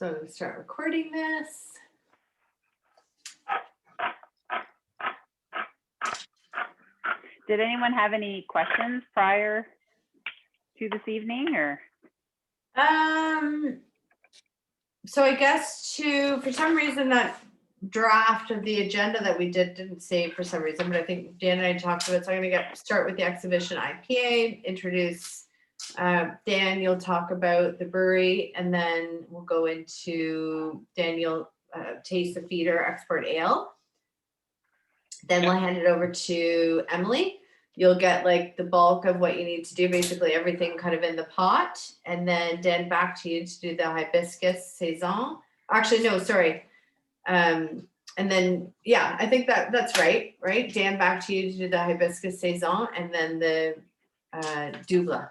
So I'm going to start recording this. Did anyone have any questions prior to this evening, or? So I guess for some reason that draft of the agenda that we didn't save for some reason, but I think Dan and I talked about it. So I'm going to start with the Exhibition Ipa, introduce Dan, you'll talk about the brewery, and then we'll go into Daniel taste the feeder export ale. Then we'll hand it over to Emily. You'll get like the bulk of what you need to do, basically everything kind of in the pot. And then Dan, back to you to do the Hibiscus Saison. Actually, no, sorry. And then, yeah, I think that's right? Dan, back to you to do the Hibiscus Saison and then the double.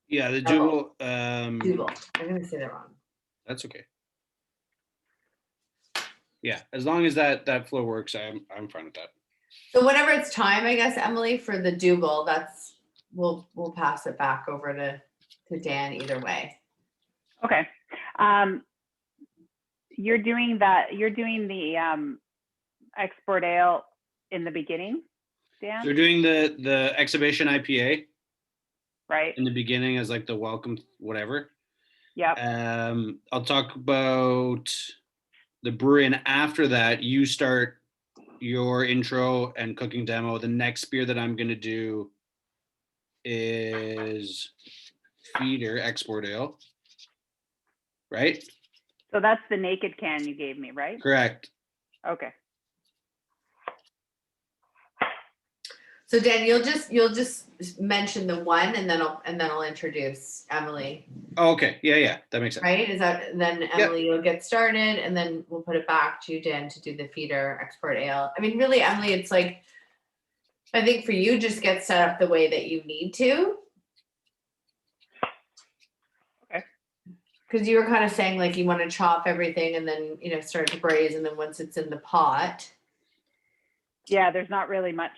Yeah, the double. Double. I'm going to say that wrong. That's okay. Yeah, as long as that flow works, I'm fine with that. So whenever it's time, I guess, Emily, for the double, we'll pass it back over to Dan either way. Okay. You're doing the export ale in the beginning, Dan? They're doing the Exhibition Ipa right in the beginning as like the welcome whatever. Yep. I'll talk about the brewery, and after that you start your intro and cooking demo. The next beer that I'm going to do is feeder export ale, right? So that's the naked can you gave me, right? Correct. Okay. So Dan, you'll just mention the one, and then I'll introduce Emily. Oh, okay. Yeah, that makes sense. Right? Is that then Emily? Yep. You'll get started, and then we'll put it back to Dan to do the feeder export ale. I mean, really, Emily, it's like I think for you, just get set up the way that you need to. Okay. Because you were kind of saying like you want to chop everything and then start to braise, and then once it's in the pot. Yeah, there's not really much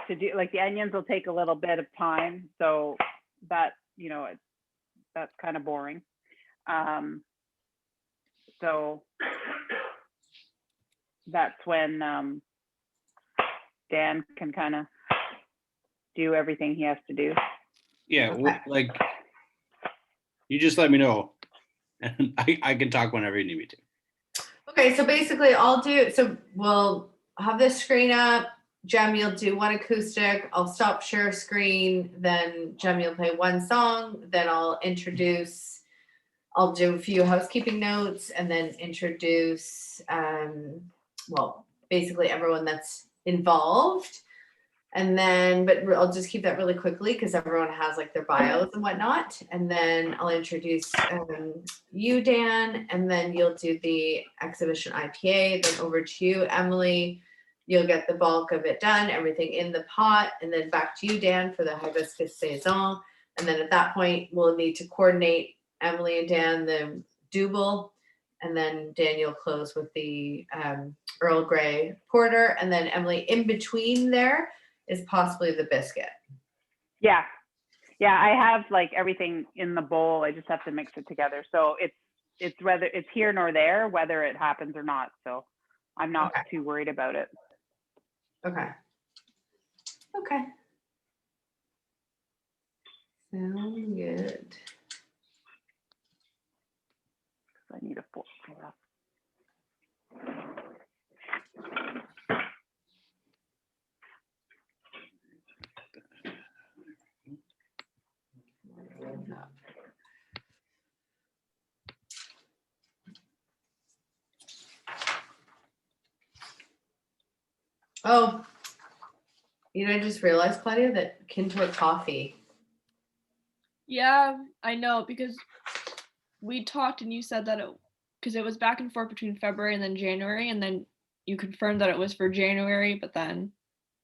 to do. Like the onions will take a little bit of time, so that that's kind of boring. So that's when Dan can kind of do everything he has to do. Okay. Yeah, well, like you just let me know, and I can talk whenever you need me to. Okay, so basically we'll have this screen up. Jem, you'll do one acoustic. I'll stop share screen. Then Jem, you'll play one song. Then I'll do a few housekeeping notes, and then introduce, basically everyone that's involved. And then, but I'll just keep that really quickly because everyone has like their bios and whatnot. And then I'll introduce you, Dan, and then you'll do the Exhibition Ipa. Then over to you, Emily. You'll get the bulk of it done, everything in the pot, and then back to you, Dan, for the Hibiscus Saison. And then at that point, we'll need to coordinate, Emily and Dan, the double, and then Dan, you'll close with the Earl Grey Porter, and then Emily, in between there is possibly the biscuit. Yeah, I have like everything in the bowl. I just have to mix it together. So it's whether it's here nor there, whether it happens or not. So I'm not too worried about it. Okay. Sound good. I need a fork for that. Oh, I just realized, Claudia, that Kintor coffee. Yeah, I know, because we talked and you said that because it was back and forth between February and then January, and then you confirmed that it was for January, but then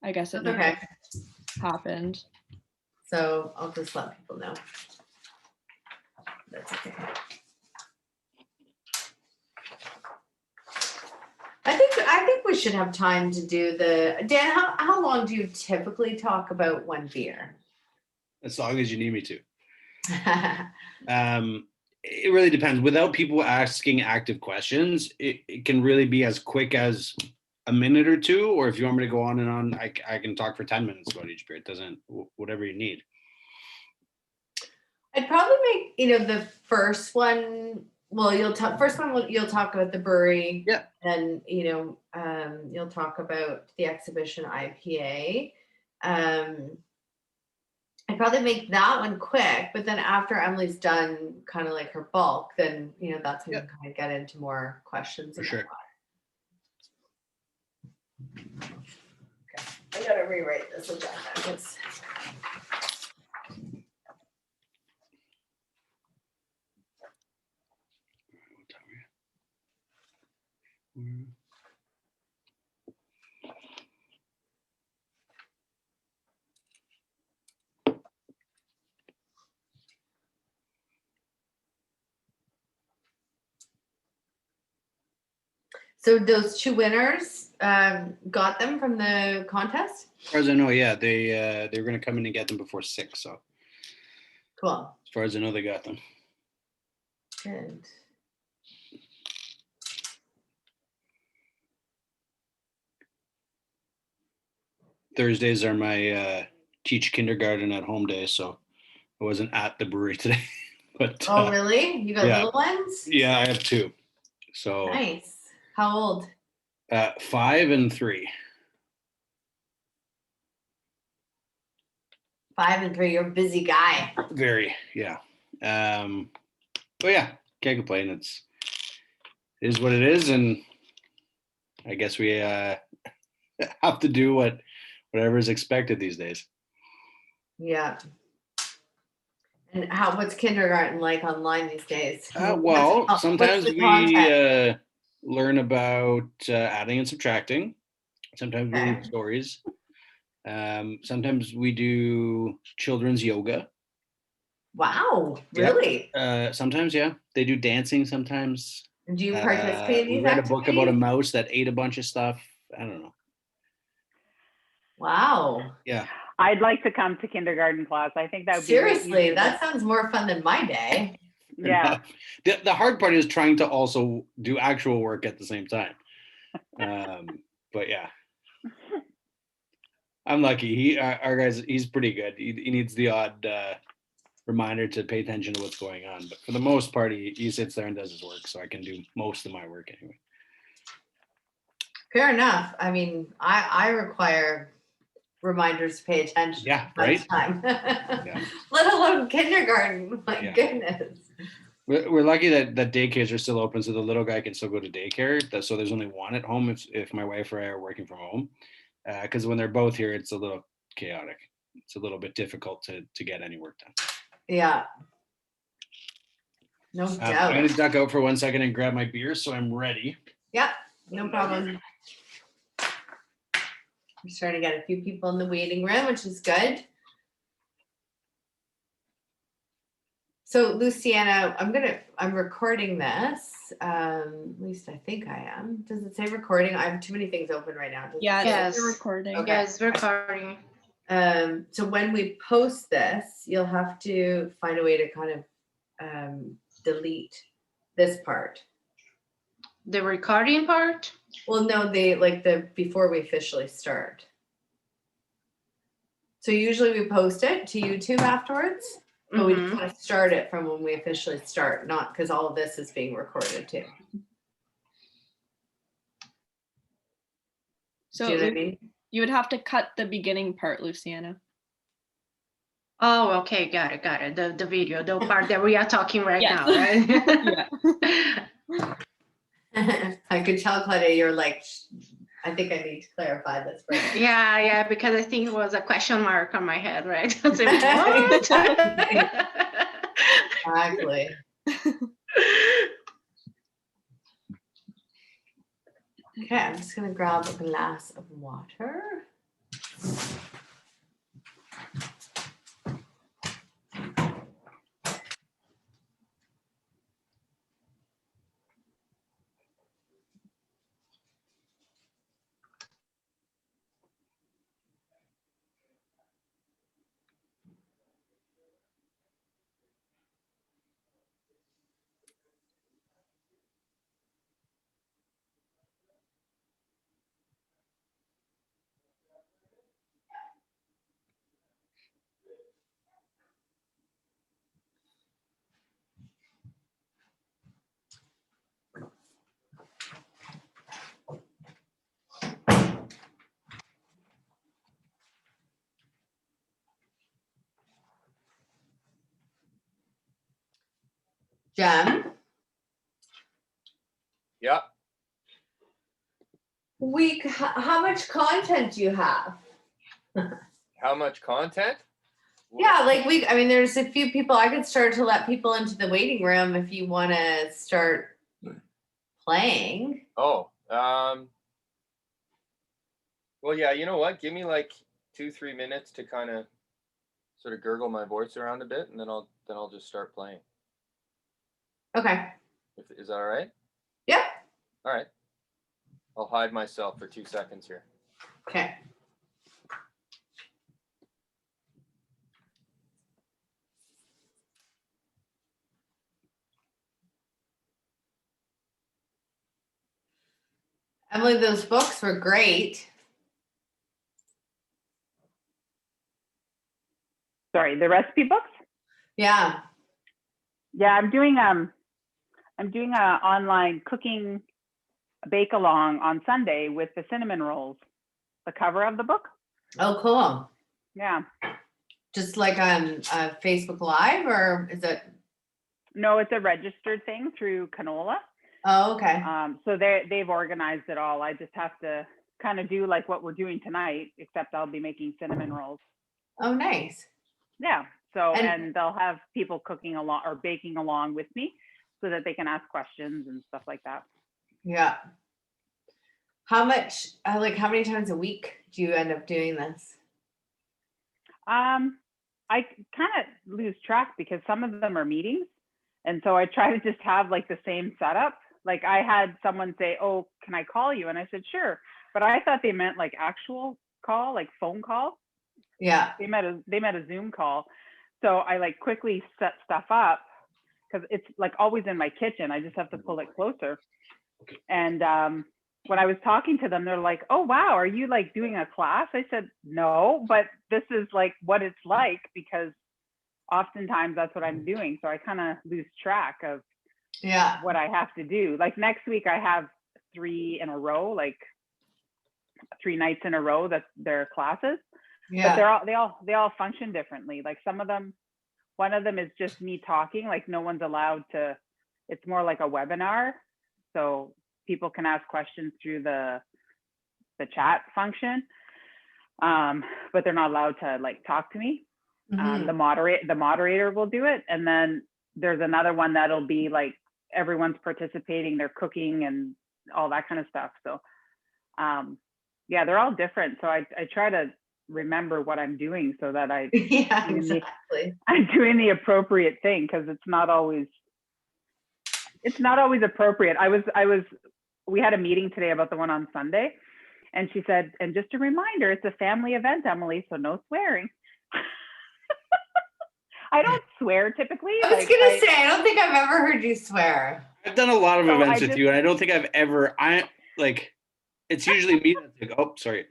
I guess it never happened. So I'll just let people know. That's okay. I think we should have time to do Dan, how long do you typically talk about one beer? As long as you need me to. it really depends. Without people asking active questions, it can really be as quick as a minute or two, or if you want me to go on and on, I can talk for 10 minutes about each beer. It doesn't, whatever you need. I'd probably make, the first one, well, you'll talk about the brewery. Yeah. And, you'll talk about the Exhibition IPA. I'd probably make that one quick, but then after Emily's done kind of like her bulk, then, that's when we kind of get into more questions. For sure. Okay. I gotta rewrite this agenda because so those two winners got them from the contest. As far as I know, yeah, they were going to come in and get them before 6. So Cool. as far as I know, they got them. Good. Thursdays are my teach kindergarten at home day, so I wasn't at the brewery today. But Oh, really? You got little ones? Yeah, I have 2. So Nice. How old? 5 and 3. 5 and 3. You're a busy guy. Very, yeah. But yeah, can't complain. It is what it is, and I guess we have to do whatever is expected these days. Yeah. And what's kindergarten like online these days? Well, sometimes we learn about adding and subtracting. Sometimes we read stories. Sometimes we do children's yoga. Wow, really? Sometimes, yeah. They do dancing sometimes. Do you participate in these We read a book about a activities? mouse that ate a bunch of stuff. I don't know. Wow. Yeah. I'd like to come to kindergarten class. I think that would be Seriously, that sounds more fun than my day. Yeah. The hard part is trying to also do actual work at the same time. But yeah. I'm lucky. Our guy's, he's pretty good. He needs the odd reminder to pay attention to what's going on. But for the most part, he sits there and does his work, so I can do most of my work anyway. Fair enough. I mean, I require reminders to pay attention. Yeah, right. Time. Yeah. Let alone kindergarten. My goodness. We're lucky that daycares are still open, so the little guy can still go to daycare. So there's only one at home if my wife or I are working from home. Because when they're both here, it's a little chaotic. It's a little bit difficult to get any work done. Yeah. No doubt. I'm going to duck out for 1 second and grab my beer, so I'm ready. Yeah, no problem. We're starting to get a few people in the waiting room, which is good. So Luciana, I'm recording this. At least I think I am. Does it say recording? I have too many things open right now. Yes, you're recording. Okay. Yes, recording. So when we post this, you'll have to find a way to kind of delete this part. The recording part? Well, no, the before we officially start. So usually we post it to YouTube afterwards, but we just want to start it from when we officially start, not because all of this is being recorded too. So Do you know what I mean? you would have to cut the beginning part, Luciana. Oh, okay, got it. The video, the part that we are talking right Yes. now, right? Yeah. I could tell, Claudia, you're like, I think I need to clarify this. For you. Yeah, because I think it was a question mark on my head, right? I was like, what? Exactly. Okay, I'm just gonna grab a glass of water. Jem, Yeah. how much content do you have? How much content? Yeah, like I mean, there's a few people. I could start to let people into the waiting room if you want to start playing. Oh, well, yeah, you know what? Give me like 2-3 minutes to kind of sort of gurgle my voice around a bit, and then I'll just start playing. Okay. Is that all right? Yep. All right. I'll hide myself for 2 seconds here. Okay. Emily, those books were great. Sorry, the recipe books? Yeah. Yeah, I'm doing a online cooking bake along on Sunday with the cinnamon rolls. The cover of the book. Oh, cool. Yeah. Just like on Facebook Live, or is it? No, it's a registered thing through Canola. Oh, okay. So they've organized it all. I just have to kind of do like what we're doing tonight, except I'll be making cinnamon rolls. Oh, nice. Yeah. So, And- and they'll have people cooking along or baking along with me so that they can ask questions and stuff like that. Yeah. How much, how many times a week do you end up doing this? I kind of lose track because some of them are meetings. And so I try to just have like the same setup. Like I had someone say, "Oh, can I call you?" And I said, "Sure." But I thought they meant like actual call, like phone call. Yeah. They meant a Zoom call. So I like quickly set stuff up because it's like always in my kitchen. I just have to pull it closer. And when I was talking to them, they're like, "Oh, wow, are you like doing a class?" I said, "No, but this is like what it's like because oftentimes that's what I'm doing." So I kind of lose track of Yeah. what I have to do. Like next week, I have 3 in a row, like 3 nights in a row that they're classes. Yeah. But they all function differently. Like some of them, one of them is just me talking, like no one's allowed to, it's more like a webinar. So people can ask questions through the chat function. But they're not allowed to like talk to me. Mhm. The moderator will do it. And then there's another one that'll be like everyone's participating, they're cooking and all that kind of stuff. So yeah, they're all different. So I try to remember what I'm doing so that Yeah, exactly. I'm doing the appropriate thing, because it's not always appropriate. We had a meeting today about the one on Sunday, and she said, "And just a reminder, it's a family event, Emily, so no swearing." I don't swear typically. I was gonna say, I don't think I've ever heard you swear. I've done a lot of So events I with you, and I don't think I've ever. It's usually me that's like, "Oh, sorry,"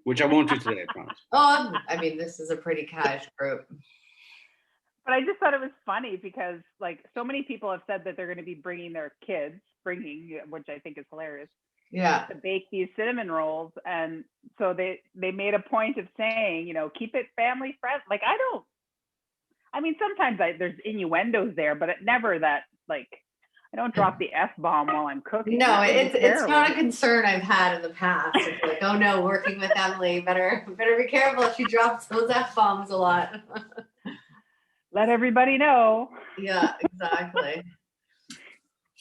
which I won't do today. I promise. Oh, I mean, this is a pretty cash group. But I just thought it was funny because like so many people have said that they're going to be bringing their kids, which I think is hilarious, Yeah. to bake these cinnamon rolls. And so they made a point of saying, keep it family friendly. Like I mean, sometimes there's innuendos there, but it never that like, I don't drop the F-bomb while I'm cooking. No, That would be it's terrible. not a concern I've had in the past. It's like, oh no, working with Emily, better be careful if she drops those F-bombs a lot. Let everybody know. Yeah, exactly.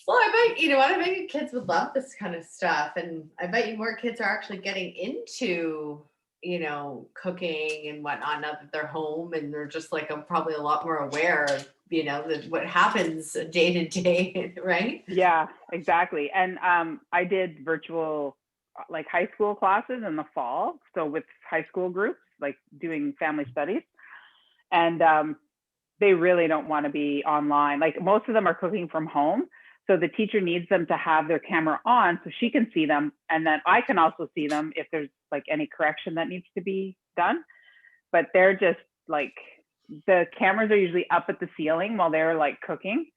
Well, I bet, you know what, I bet you kids would love this kind of stuff. And I bet you more kids are actually getting into, cooking and whatnot now that they're home, and they're just like, I'm probably a lot more aware of, what happens day to day, right? Yeah, exactly. And I did virtual like high school classes in the fall. So with high school groups, like doing family studies. And they really don't want to be online. Like most of them are cooking from home. So the teacher needs them to have their camera on so she can see them. And then I can also see them if there's like any correction that needs to be done. But they're just like, the cameras are usually up at the ceiling while they're like cooking.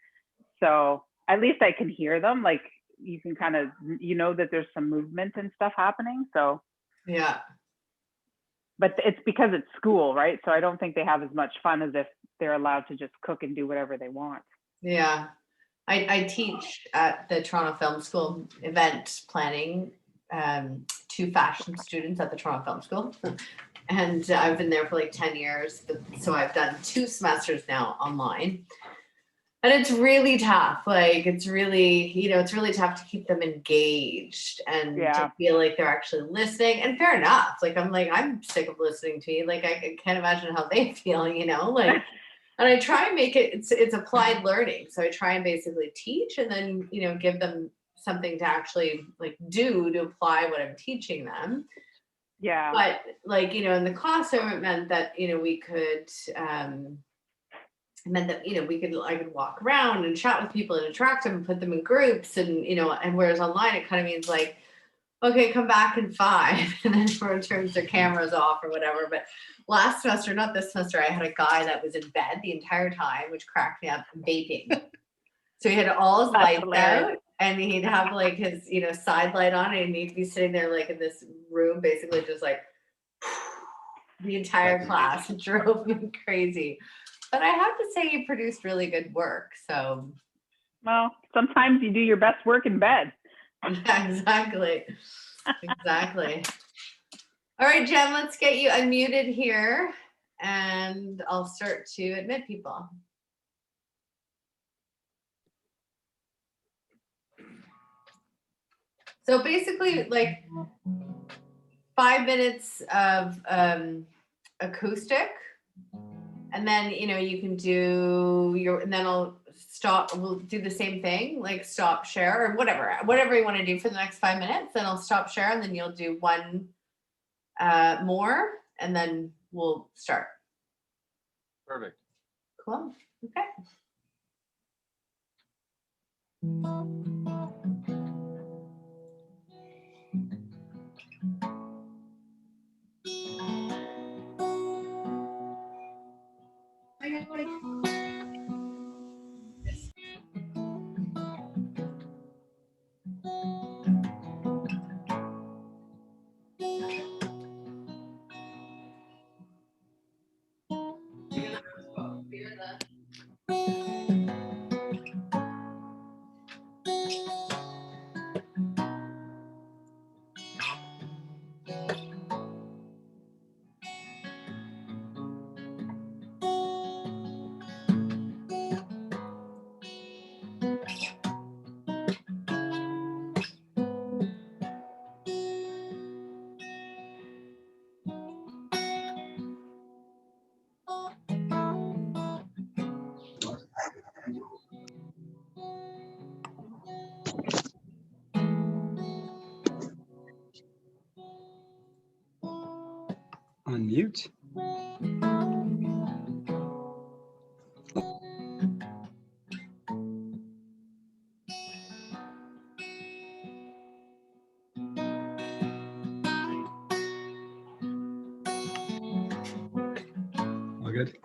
So at least I can hear them. Like you can kind of, that there's some movement and stuff happening. So Yeah. but it's because it's school, right? So I don't think they have as much fun as if they're allowed to just cook and do whatever they want. Yeah. I teach at the Toronto Film School event planning to fashion students at the Toronto Film School. And I've been there for like 10 years. So I've done 2 semesters now online. And it's really tough. Like, it's really, it's really tough to keep them engaged and to feel like they're actually listening. And fair enough. Like, I'm sick of listening to you. Like, I can't imagine how they feel, like, and I try and make it, it's applied learning. So I try and basically teach and then, give them something to actually like do to apply what I'm teaching them. Yeah. But like, in the classroom, it meant that, we could, I could walk around and chat with people and interact them and put them in groups and, and whereas online, it kind of means like, okay, come back in 5 and then everyone turns their cameras off or whatever. But last semester, not this semester, I had a guy that was in bed the entire time, which cracked me up, vaping. So he had all his lights out and he'd have like his, side light on and he'd be sitting there like in this room, basically just like the entire class. It drove me crazy. But I have to say he produced really good work. So, well, sometimes you do your best work in bed. Yeah, exactly. Exactly. All right, Jen, let's get you unmuted here and I'll start to admit people. So basically like 5 minutes of acoustic. And then, you can do and then I'll stop, we'll do the same thing, like stop, share, or whatever you want to do for the next 5 minutes. Then I'll stop, share, and then you'll do one more, and then we'll start. Perfect. Cool. Okay. Unmute. All good.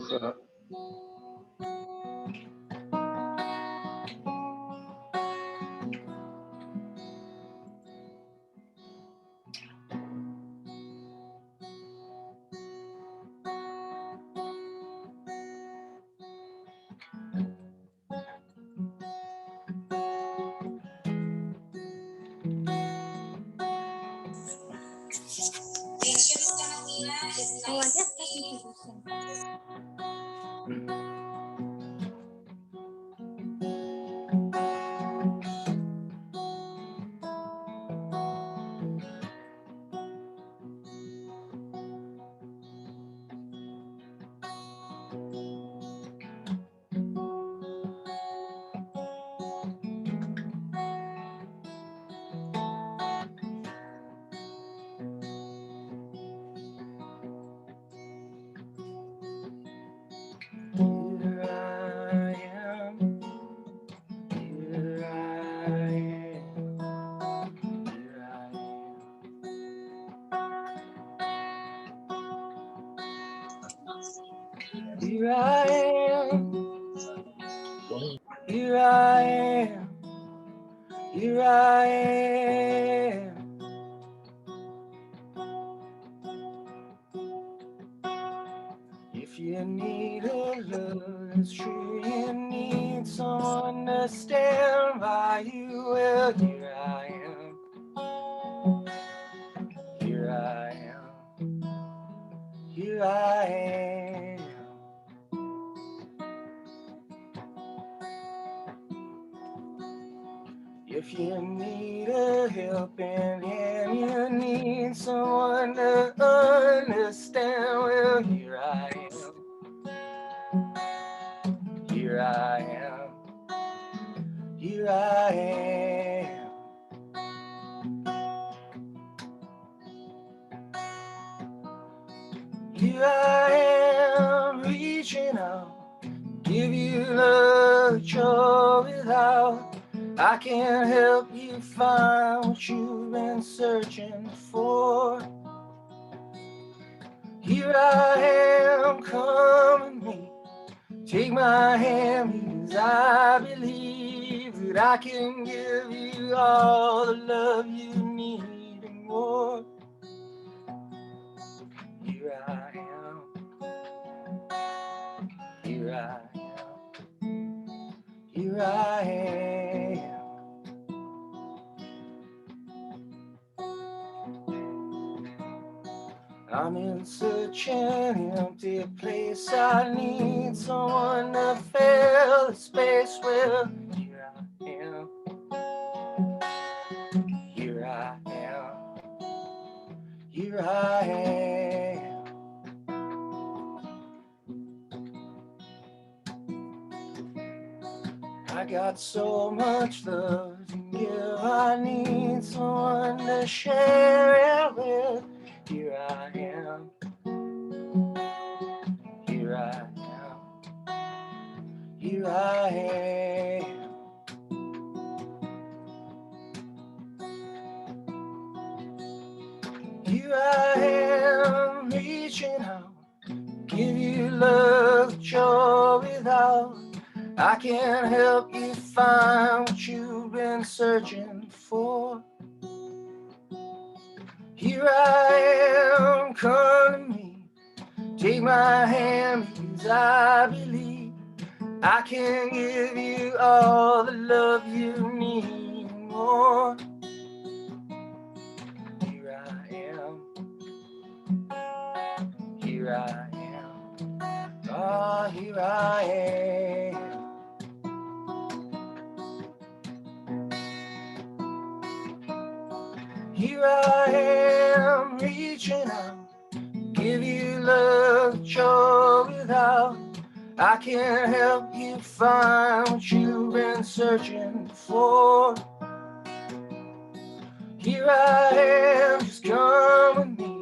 Oh, I guess that's interesting. Here I am. Here I am. Here I am. Here I am. Here I am. Here I am. If you need a love that's true, you need someone to stand by you. Well, here I am. Here I am. Here I am. If you need a helping hand, you need someone to understand. Well, here I am. Here I am. Here I am. Here I am, reaching out, give you love you're without. I can help you find what you've been searching for. Here I am, come with me. Take my hand, because I believe that I can give you all the love you need and more. Here I am. Here I am. Here I am. I'm in such an empty place. I need someone to fill the space. Well, here I am. Here I am. Here I am. I got so much love to give. I need someone to share it with. Here I am. Here I am. Here I am. Here I am, reaching out, give you love that you're without. I can help you find what you've been searching for. Here I am, come to me. Take my hand, because I believe I can give you all the love you need and more. Here I am. Here I am. Oh, here I am. Here I am, reaching out, give you love that you're without. I can help you find what you've been searching for. Here I am, just come with me.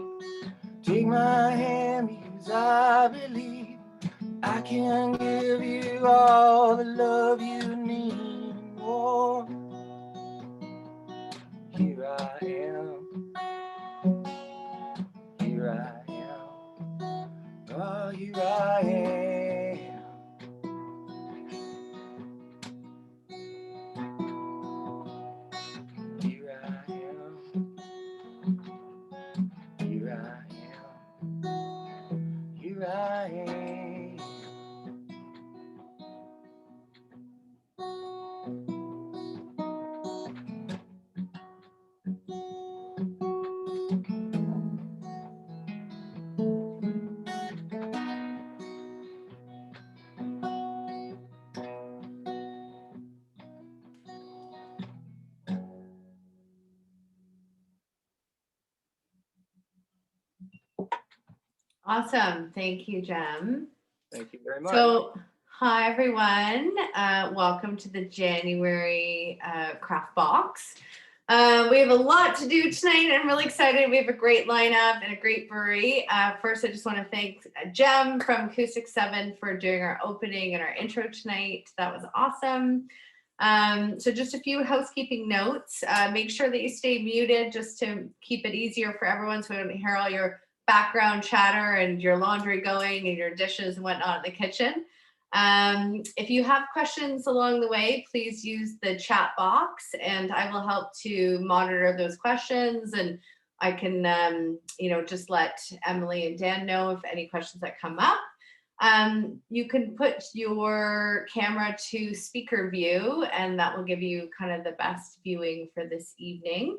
Take my hand, because I believe I can give you all the love you need and more. Here I am. Here I am. Oh, here I am. Awesome. Thank you, Jem. Thank you very much. So, hi everyone. Welcome to the January craft box. We have a lot to do tonight. I'm really excited. We have a great lineup and a great brewery. First, I just want to thank Jem from Acoustic 7 for doing our opening and our intro tonight. That was awesome. So just a few housekeeping notes. Make sure that you stay muted just to keep it easier for everyone so we don't hear all your background chatter and your laundry going and your dishes and whatnot in the kitchen. If you have questions along the way, please use the chat box and I will help to monitor those questions, and I can, just let Emily and Dan know if any questions that come up. You can put your camera to speaker view and that will give you kind of the best viewing for this evening.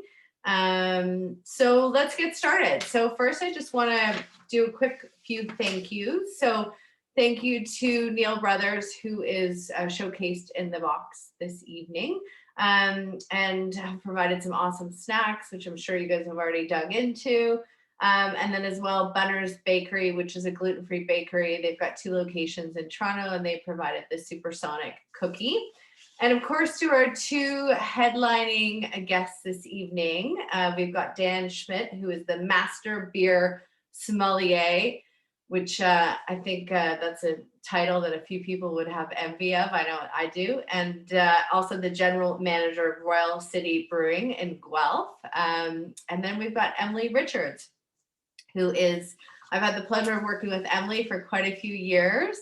So let's get started. So first I just want to do a quick few thank yous. So thank you to Neil Brothers, who is showcased in the box this evening, and have provided some awesome snacks, which I'm sure you guys have already dug into. And then as well, Bunner's Bakery, which is a gluten-free bakery. They've got 2 locations in Toronto and they provided the Supersonic cookie. And of course, to our 2 headlining guests this evening, we've got Dan Schmidt, who is the Master Beer Sommelier, which I think that's a title that a few people would have envy of. I know I do. And also the General Manager of Royal City Brewing in Guelph. And then we've got Emily Richards, who is, I've had the pleasure of working with Emily for quite a few years.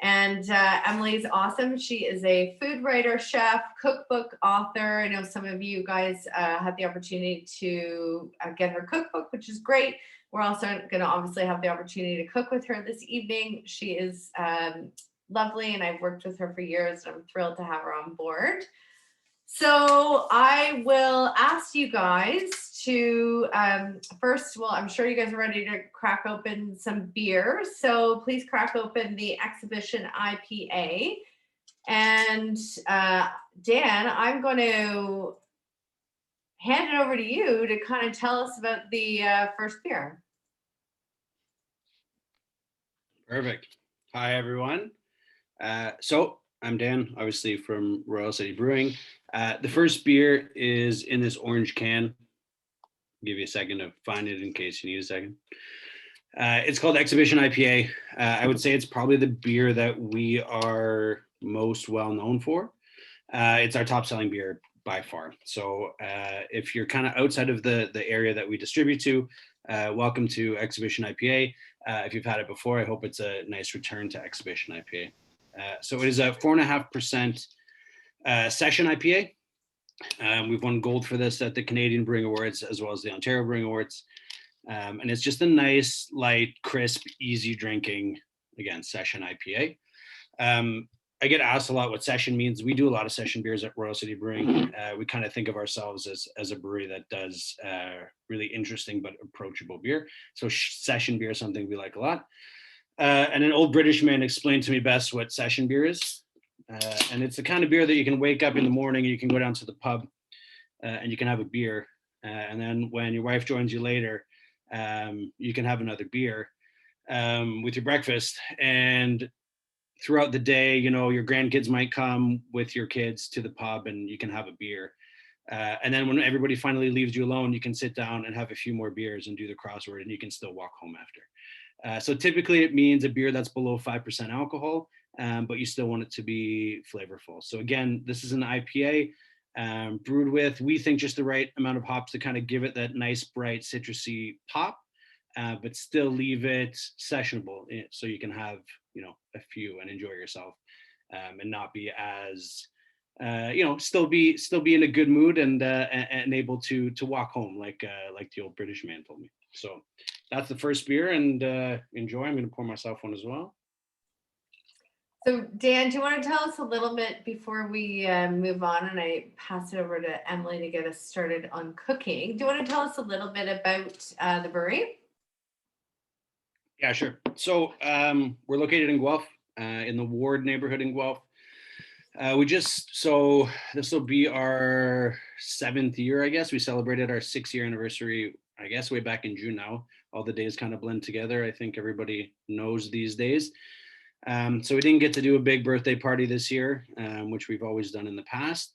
And Emily's awesome. She is a food writer, chef, cookbook author. I know some of you guys had the opportunity to get her cookbook, which is great. We're also going to obviously have the opportunity to cook with her this evening. She is lovely and I've worked with her for years and I'm thrilled to have her on board. So I will ask you guys to first, well, I'm sure you guys are ready to crack open some beer. So please crack open the Exhibition IPA. And Dan, I'm going to hand it over to you to kind of tell us about the first beer. Perfect. Hi, everyone. So I'm Dan, obviously from Royal City Brewing. The first beer is in this orange can. I'll give you a second to find it in case you need a second. It's called Exhibition IPA. I would say it's probably the beer that we are most well known for. It's our top selling beer by far. So if you're kind of outside of the area that we distribute to, welcome to Exhibition IPA. If you've had it before, I hope it's a nice return to Exhibition IPA. So it is a 4.5% session IPA. We've won gold for this at the Canadian Brewing Awards as well as the Ontario Brewing Awards. And it's just a nice, light, crisp, easy drinking, again, session IPA. I get asked a lot what session means. We do a lot of session beers at Royal City Brewing. We kind of think of ourselves as a brewery that does really interesting but approachable beer. So session beer is something we like a lot. And an old British man explained to me best what session beer is. And it's the kind of beer that you can wake up in the morning and you can go down to the pub and you can have a beer. And then when your wife joins you later, you can have another beer with your breakfast. And throughout the day, your grandkids might come with your kids to the pub and you can have a beer. And then when everybody finally leaves you alone, you can sit down and have a few more beers and do the crossword and you can still walk home after. So typically it means a beer that's below 5% alcohol, but you still want it to be flavorful. So again, this is an IPA brewed with, we think, just the right amount of hops to kind of give it that nice, bright, citrusy pop, but still leave it sessionable. So you can have, a few and enjoy yourself and not be as, still be in a good mood and able to walk home like the old British man told me. So that's the first beer, and enjoy. I'm going to pour myself one as well. So Dan, do you want to tell us a little bit before we move on and I pass it over to Emily to get us started on cooking? Do you want to tell us a little bit about the brewery? Yeah, sure. So we're located in Guelph, in the Ward neighborhood in Guelph. This will be our 7th year, I guess. We celebrated our 6-year anniversary, I guess way back in June now. All the days kind of blend together. I think everybody knows these days. So we didn't get to do a big birthday party this year, which we've always done in the past.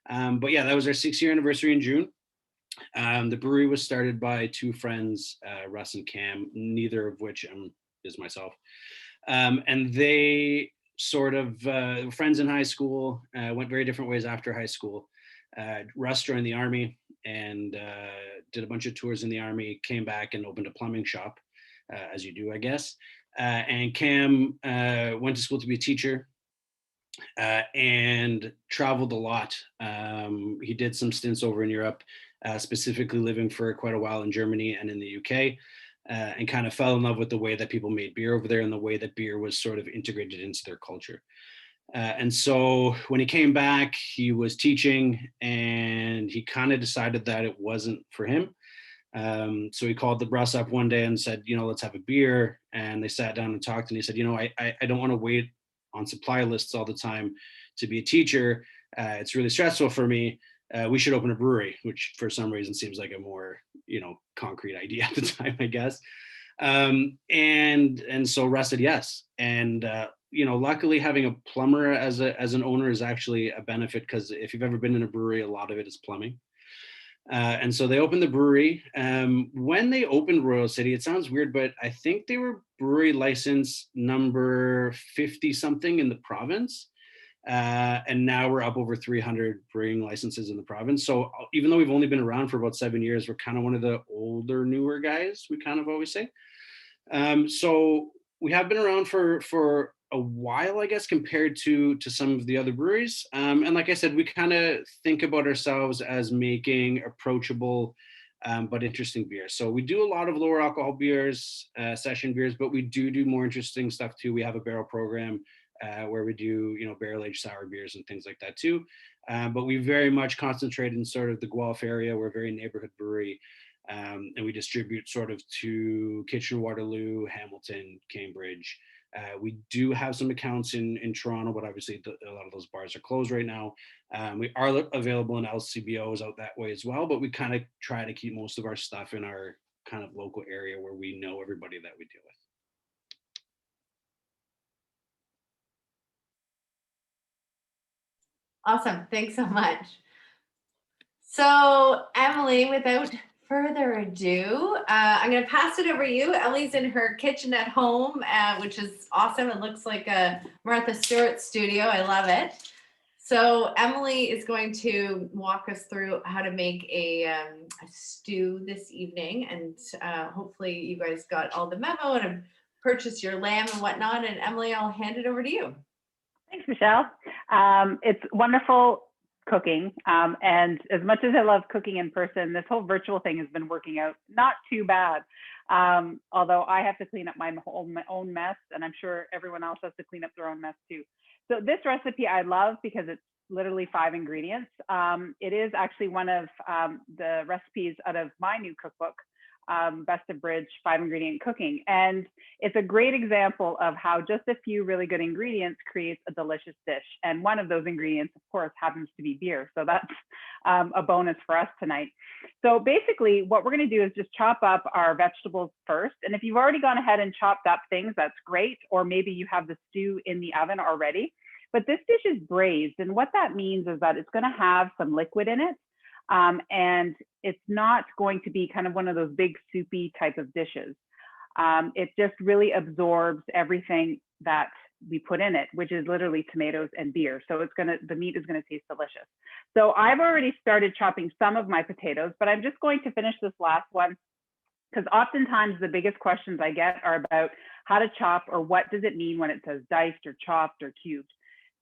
But yeah, that was our 6-year anniversary in June. The brewery was started by two friends, Russ and Cam, neither of which is myself. And they sort of friends in high school, went very different ways after high school. Russ joined the Army and did a bunch of tours in the Army, came back and opened a plumbing shop, as you do, I guess. And Cam went to school to be a teacher and traveled a lot. He did some stints over in Europe, specifically living for quite a while in Germany and in the UK, and kind of fell in love with the way that people made beer over there and the way that beer was sort of integrated into their culture. And so when he came back, he was teaching and he kind of decided that it wasn't for him. So he called the Russ up one day and said, let's have a beer. And they sat down and talked. And he said, I don't want to wait on supply lists all the time to be a teacher. It's really stressful for me. We should open a brewery, which for some reason seems like a more, concrete idea at the time, I guess. And so Russ said yes. And, luckily having a plumber as an owner is actually a benefit, because if you've ever been in a brewery, a lot of it is plumbing. And so they opened the brewery. When they opened Royal City, it sounds weird, but I think they were brewery license number 50 something in the province. And now we're up over 300 brewing licenses in the province. So even though we've only been around for about 7 years, we're kind of one of the older, newer guys, we kind of always say. So we have been around for a while, I guess, compared to some of the other breweries. And like I said, we kind of think about ourselves as making approachable but interesting beer. So we do a lot of lower alcohol beers, session beers, but we do more interesting stuff too. We have a barrel program where we do, barrel aged sour beers and things like that too. But we very much concentrate in sort of the Guelph area. We're a very neighborhood brewery. And we distribute sort of to Kitchener-Waterloo, Hamilton, Cambridge. We do have some accounts in Toronto, but obviously a lot of those bars are closed right now. We are available in LCBOs out that way as well, but we kind of try to keep most of our stuff in our kind of local area where we know everybody that we deal with. Awesome. Thanks so much. So Emily, without further ado, I'm going to pass it over to you. Ellie's in her kitchen at home, which is awesome. It looks like a Martha Stewart studio. I love it. So Emily is going to walk us through how to make a stew this evening. And hopefully you guys got all the memo and have purchased your lamb and whatnot. And Emily, I'll hand it over to you. Thanks, Michelle. It's wonderful cooking. And as much as I love cooking in person, this whole virtual thing has been working out not too bad. Although I have to clean up my own mess, and I'm sure everyone else has to clean up their own mess too. So this recipe I love because it's literally 5 ingredients. It is actually one of the recipes out of my new cookbook, Best of Bridge 5-ingredient cooking. And it's a great example of how just a few really good ingredients creates a delicious dish. And one of those ingredients, of course, happens to be beer. So that's a bonus for us tonight. So basically what we're going to do is just chop up our vegetables first. And if you've already gone ahead and chopped up things, that's great. Or maybe you have the stew in the oven already. But this dish is braised. And what that means is that it's going to have some liquid in it. And it's not going to be kind of one of those big soupy type of dishes. It just really absorbs everything that we put in it, which is literally tomatoes and beer. So the meat is going to taste delicious. So I've already started chopping some of my potatoes, but I'm just going to finish this last one because oftentimes the biggest questions I get are about how to chop or what does it mean when it says diced or chopped or cubed.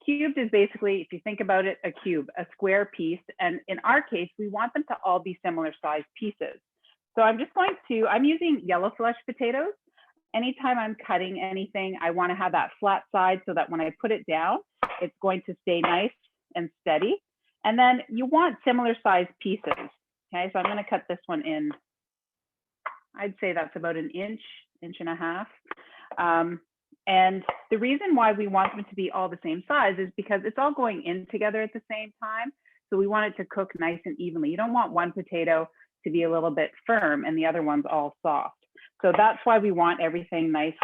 Cubed is basically, if you think about it, a cube, a square piece. And in our case, we want them to all be similar sized pieces. So I'm using yellow flesh potatoes. Anytime I'm cutting anything, I want to have that flat side so that when I put it down, it's going to stay nice and steady. And then you want similar sized pieces. Okay, so I'm going to cut this one in. I'd say that's about an inch and a half. And the reason why we want them to be all the same size is because it's all going in together at the same time. So we want it to cook nice and evenly. You don't want one potato to be a little bit firm and the other one's all soft. So that's why we want everything nice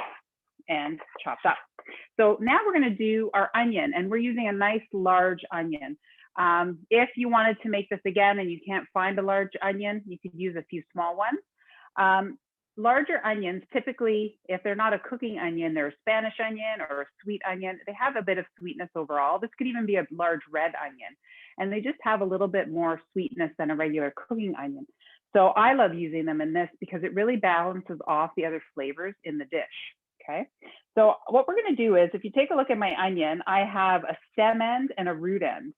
and chopped up. So now we're going to do our onion, and we're using a nice large onion. If you wanted to make this again and you can't find a large onion, you could use a few small ones. Larger onions, typically, if they're not a cooking onion, they're a Spanish onion or a sweet onion. They have a bit of sweetness overall. This could even be a large red onion, and they just have a little bit more sweetness than a regular cooking onion. So I love using them in this because it really balances off the other flavors in the dish. Okay, so what we're going to do is, if you take a look at my onion, I have a stem end and a root end.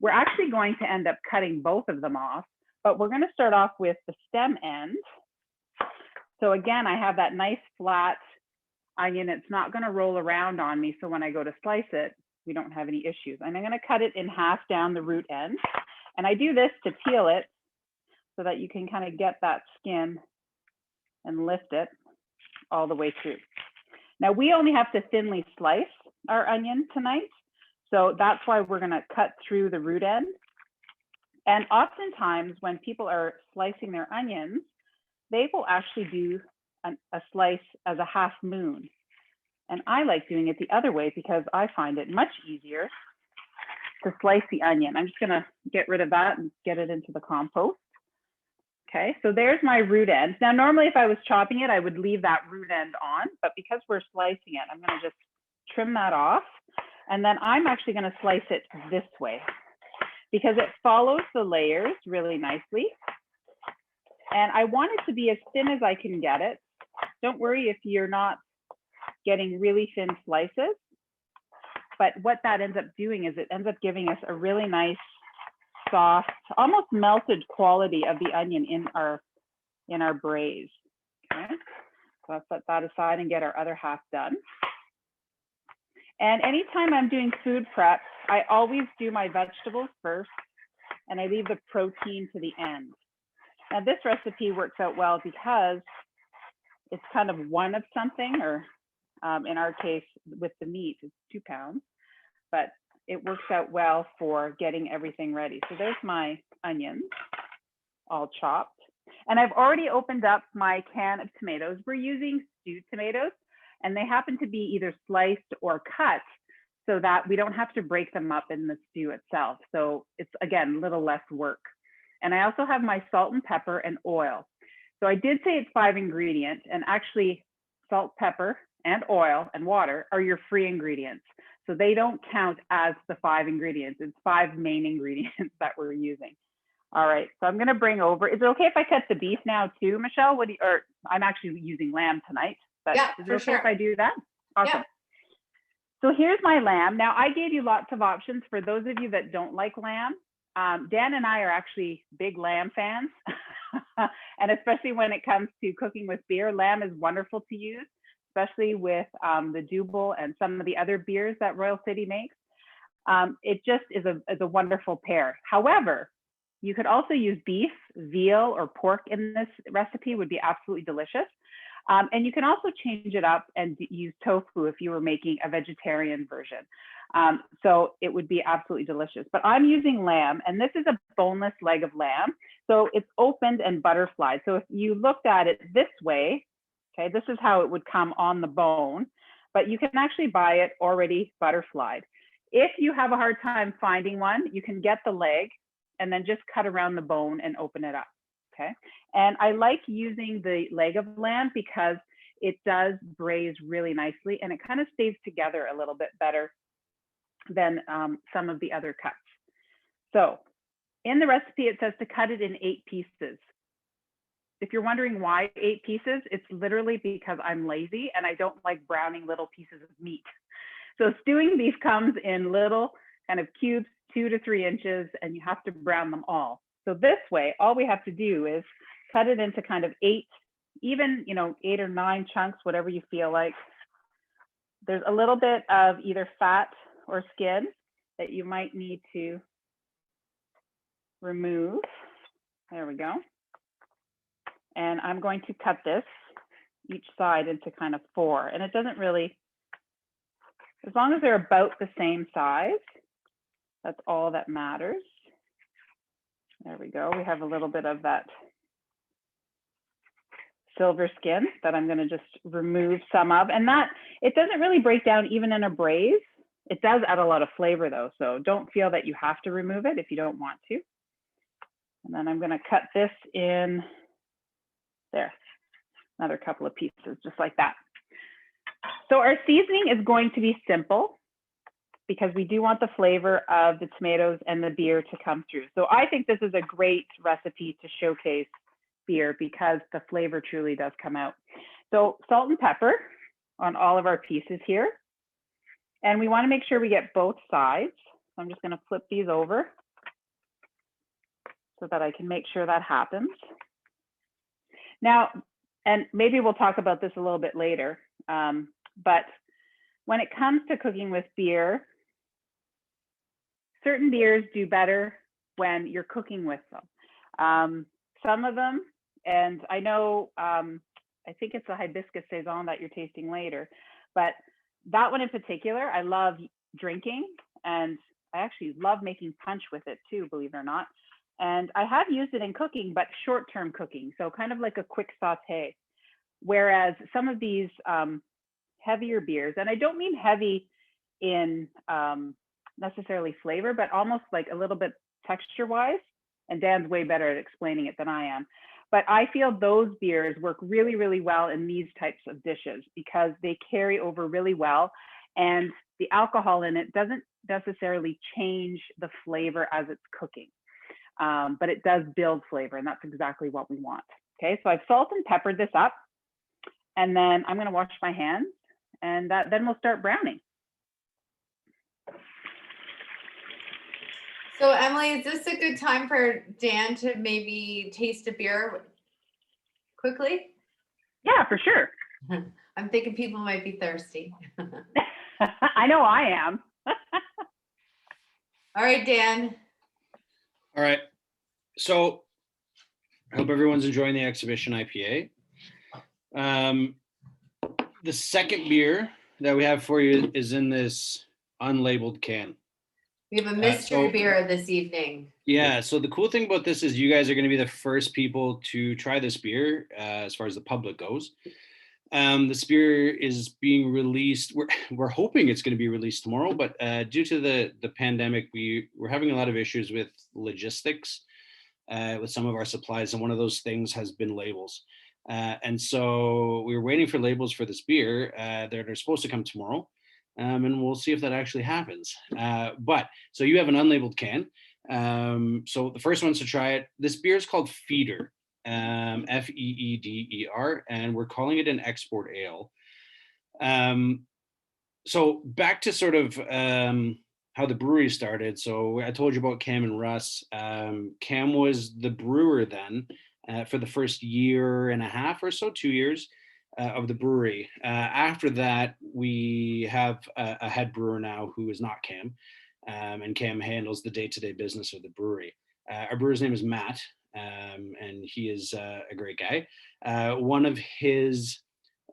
We're actually going to end up cutting both of them off, but we're going to start off with the stem end. So again, I have that nice flat onion. It's not going to roll around on me, so when I go to slice it, we don't have any issues. And I'm going to cut it in half down the root end. And I do this to peel it so that you can kind of get that skin and lift it all the way through. Now, we only have to thinly slice our onion tonight, so that's why we're going to cut through the root end. And oftentimes when people are slicing their onions, they will actually do a slice as a half moon. And I like doing it the other way because I find it much easier to slice the onion. I'm just going to get rid of that and get it into the compost. Okay, so there's my root end. Now, normally if I was chopping it, I would leave that root end on, but because we're slicing it, I'm going to just trim that off. And then I'm actually going to slice it this way because it follows the layers really nicely. And I want it to be as thin as I can get it. Don't worry if you're not getting really thin slices, but what that ends up doing is it ends up giving us a really nice, soft, almost melted quality of the onion in our braise. Okay, so let's set that aside and get our other half done. And anytime I'm doing food prep, I always do my vegetables first and I leave the protein to the end. Now this recipe works out well because it's kind of one of something, or in our case with the meat, it's 2 pounds, but it works out well for getting everything ready. So there's my onions all chopped. And I've already opened up my can of tomatoes. We're using stewed tomatoes, and they happen to be either sliced or cut so that we don't have to break them up in the stew itself. So it's, again, a little less work. And I also have my salt and pepper and oil. So I did say it's 5 ingredients, and actually salt, pepper, and oil and water are your free ingredients. So they don't count as the 5 ingredients. It's 5 main ingredients that we're using. All right, so I'm gonna bring over, is it okay if I cut the beef now too, Michelle? Or I'm actually using lamb tonight, but Yeah, is it for okay sure. if I do that? Awesome. Yeah. So here's my lamb. Now I gave you lots of options for those of you that don't like lamb. Dan and I are actually big lamb fans. And especially when it comes to cooking with beer, lamb is wonderful to use, especially with the Jubel and some of the other beers that Royal City makes. It just is a wonderful pair. However, you could also use beef, veal, or pork in this recipe, would be absolutely delicious. And you can also change it up and use tofu if you were making a vegetarian version. So it would be absolutely delicious. But I'm using lamb, and this is a boneless leg of lamb. So it's opened and butterflied. So if you looked at it this way, okay, this is how it would come on the bone, but you can actually buy it already butterflied. If you have a hard time finding one, you can get the leg and then just cut around the bone and open it up, okay? And I like using the leg of lamb because it does braise really nicely and it kind of stays together a little bit better than some of the other cuts. So in the recipe, it says to cut it in 8 pieces. If you're wondering why 8 pieces, it's literally because I'm lazy and I don't like browning little pieces of meat. So stewing beef comes in little kind of cubes, 2 to 3 inches, and you have to brown them all. So this way, all we have to do is cut it into kind of 8, even 8 or 9 chunks, whatever you feel like. There's a little bit of either fat or skin that you might need to remove. There we go. And I'm going to cut this each side into kind of 4. And it doesn't really, as long as they're about the same size, that's all that matters. There we go. We have a little bit of that silver skin that I'm going to just remove some of. And that, it doesn't really break down even in a braise. It does add a lot of flavor though. So don't feel that you have to remove it if you don't want to. And then I'm going to cut this in there, another couple of pieces, just like that. So our seasoning is going to be simple because we do want the flavor of the tomatoes and the beer to come through. So I think this is a great recipe to showcase beer because the flavor truly does come out. So salt and pepper on all of our pieces here. And we want to make sure we get both sides. So I'm just going to flip these over so that I can make sure that happens. Now, and maybe we'll talk about this a little bit later, but when it comes to cooking with beer, certain beers do better when you're cooking with them. Some of them, and I know, I think it's a Hibiscus Saison that you're tasting later, but that one in particular, I love drinking, and I actually love making punch with it too, believe it or not. And I have used it in cooking, but short-term cooking, so kind of like a quick saute. Whereas some of these heavier beers, and I don't mean heavy in necessarily flavor, but almost like a little bit texture-wise, and Dan's way better at explaining it than I am. But I feel those beers work really, really well in these types of dishes because they carry over really well. And the alcohol in it doesn't necessarily change the flavor as it's cooking, but it does build flavor, and that's exactly what we want. Okay, so I've salt and peppered this up, and then I'm gonna wash my hands, and then we'll start browning. So Emily, is this a good time for Dan to maybe taste a beer quickly? Yeah, for sure. I'm thinking people might be thirsty. I know I am. All right, Dan. All right. So I hope everyone's enjoying the Exhibition IPA. The second beer that we have for you is in this unlabeled can. We have a mystery so- beer this evening. Yeah, so the cool thing about this is you guys are going to be the first people to try this beer as far as the public goes. This beer is being released. We're hoping it's going to be released tomorrow, but due to the pandemic, we're having a lot of issues with logistics with some of our supplies, and one of those things has been labels. And so we were waiting for labels for this beer. They're supposed to come tomorrow, and we'll see if that actually happens. But so you have an unlabeled can. So the first ones to try it. This beer is called Feeder. Feeder, and we're calling it an export ale. So back to sort of how the brewery started. So I told you about Cam and Russ. Cam was the brewer then for the first year and a half or so, 2 years of the brewery. After that, we have a head brewer now who is not Cam, and Cam handles the day-to-day business of the brewery. Our brewer's name is Matt. And he is a great guy. One of his,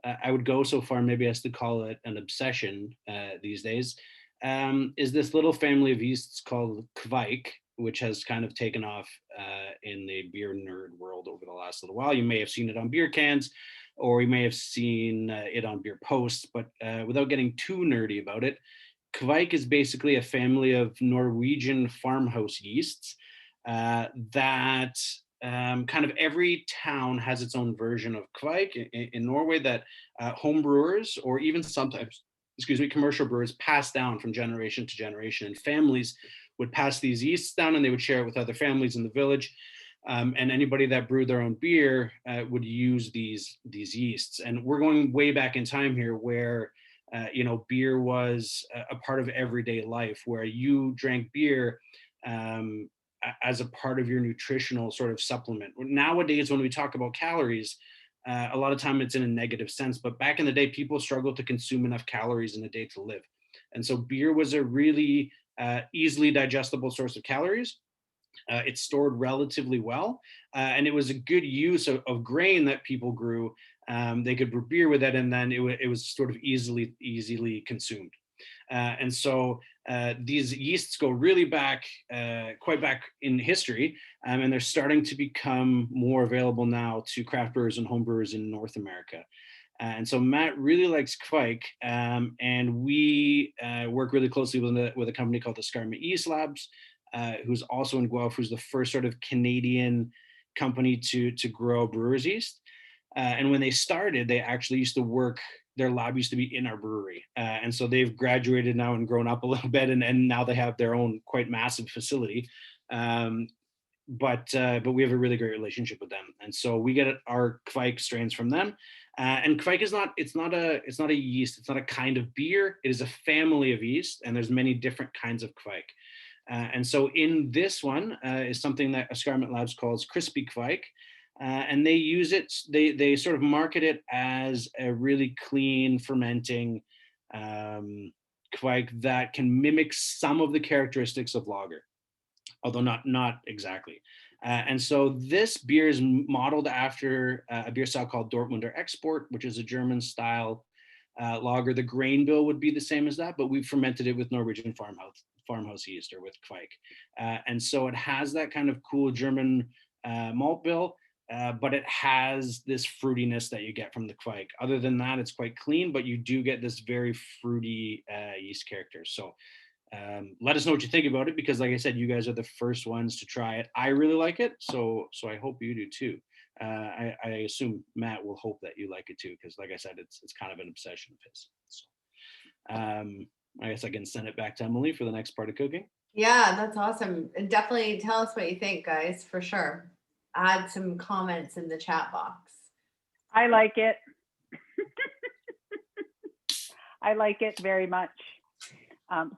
I would go so far maybe as to call it an obsession these days, is this little family of yeasts called Kvike, which has kind of taken off in the beer nerd world over the last little while. You may have seen it on beer cans, or you may have seen it on beer posts, but without getting too nerdy about it, Kvike is basically a family of Norwegian farmhouse yeasts that kind of every town has its own version of Kvike in Norway that home brewers or even sometimes, commercial brewers pass down from generation to generation, and families would pass these yeasts down and they would share it with other families in the village. And anybody that brewed their own beer would use these yeasts. And we're going way back in time here where beer was a part of everyday life, where you drank beer as a part of your nutritional sort of supplement. Nowadays, when we talk about calories, a lot of time it's in a negative sense, but back in the day, people struggled to consume enough calories in a day to live. And so beer was a really easily digestible source of calories. It's stored relatively well, and it was a good use of grain that people grew. They could brew beer with it, and then it was sort of easily consumed. And so these yeasts go really back, quite back in history, and they're starting to become more available now to craft brewers and home brewers in North America. And so Matt really likes Kvike, and we work really closely with a company called the Escarpment Yeast Labs, who's also in Guelph, who's the first sort of Canadian company to grow brewer's yeast. And when they started, they actually used to work, their lab used to be in our brewery. And so they've graduated now and grown up a little bit, and now they have their own quite massive facility. But we have a really great relationship with them, and so we get our Kvike strains from them. And Kvike is it's not a yeast, it's not a kind of beer. It is a family of yeast, and there's many different kinds of Kvike. And so in this one is something that Escarpment Labs calls Crispy Kvike. And they use it, they sort of market it as a really clean fermenting Kvike that can mimic some of the characteristics of lager, although not exactly. And so this beer is modeled after a beer style called Dortmunder Export, which is a German style lager. The grain bill would be the same as that, but we've fermented it with Norwegian farmhouse yeast, or with Kvike. And so it has that kind of cool German malt bill, but it has this fruitiness that you get from the Kvike. Other than that, it's quite clean, but you do get this very fruity yeast character. So let us know what you think about it, because like I said, you guys are the first ones to try it. I really like it, so I hope you do too. I assume Matt will hope that you like it too, because like I said, it's kind of an obsession of his. So I guess I can send it back to Emily for the next part of cooking. Yeah, that's awesome. And definitely tell us what you think, guys, for sure. Add some comments in the chat box. I like it. I like it very much.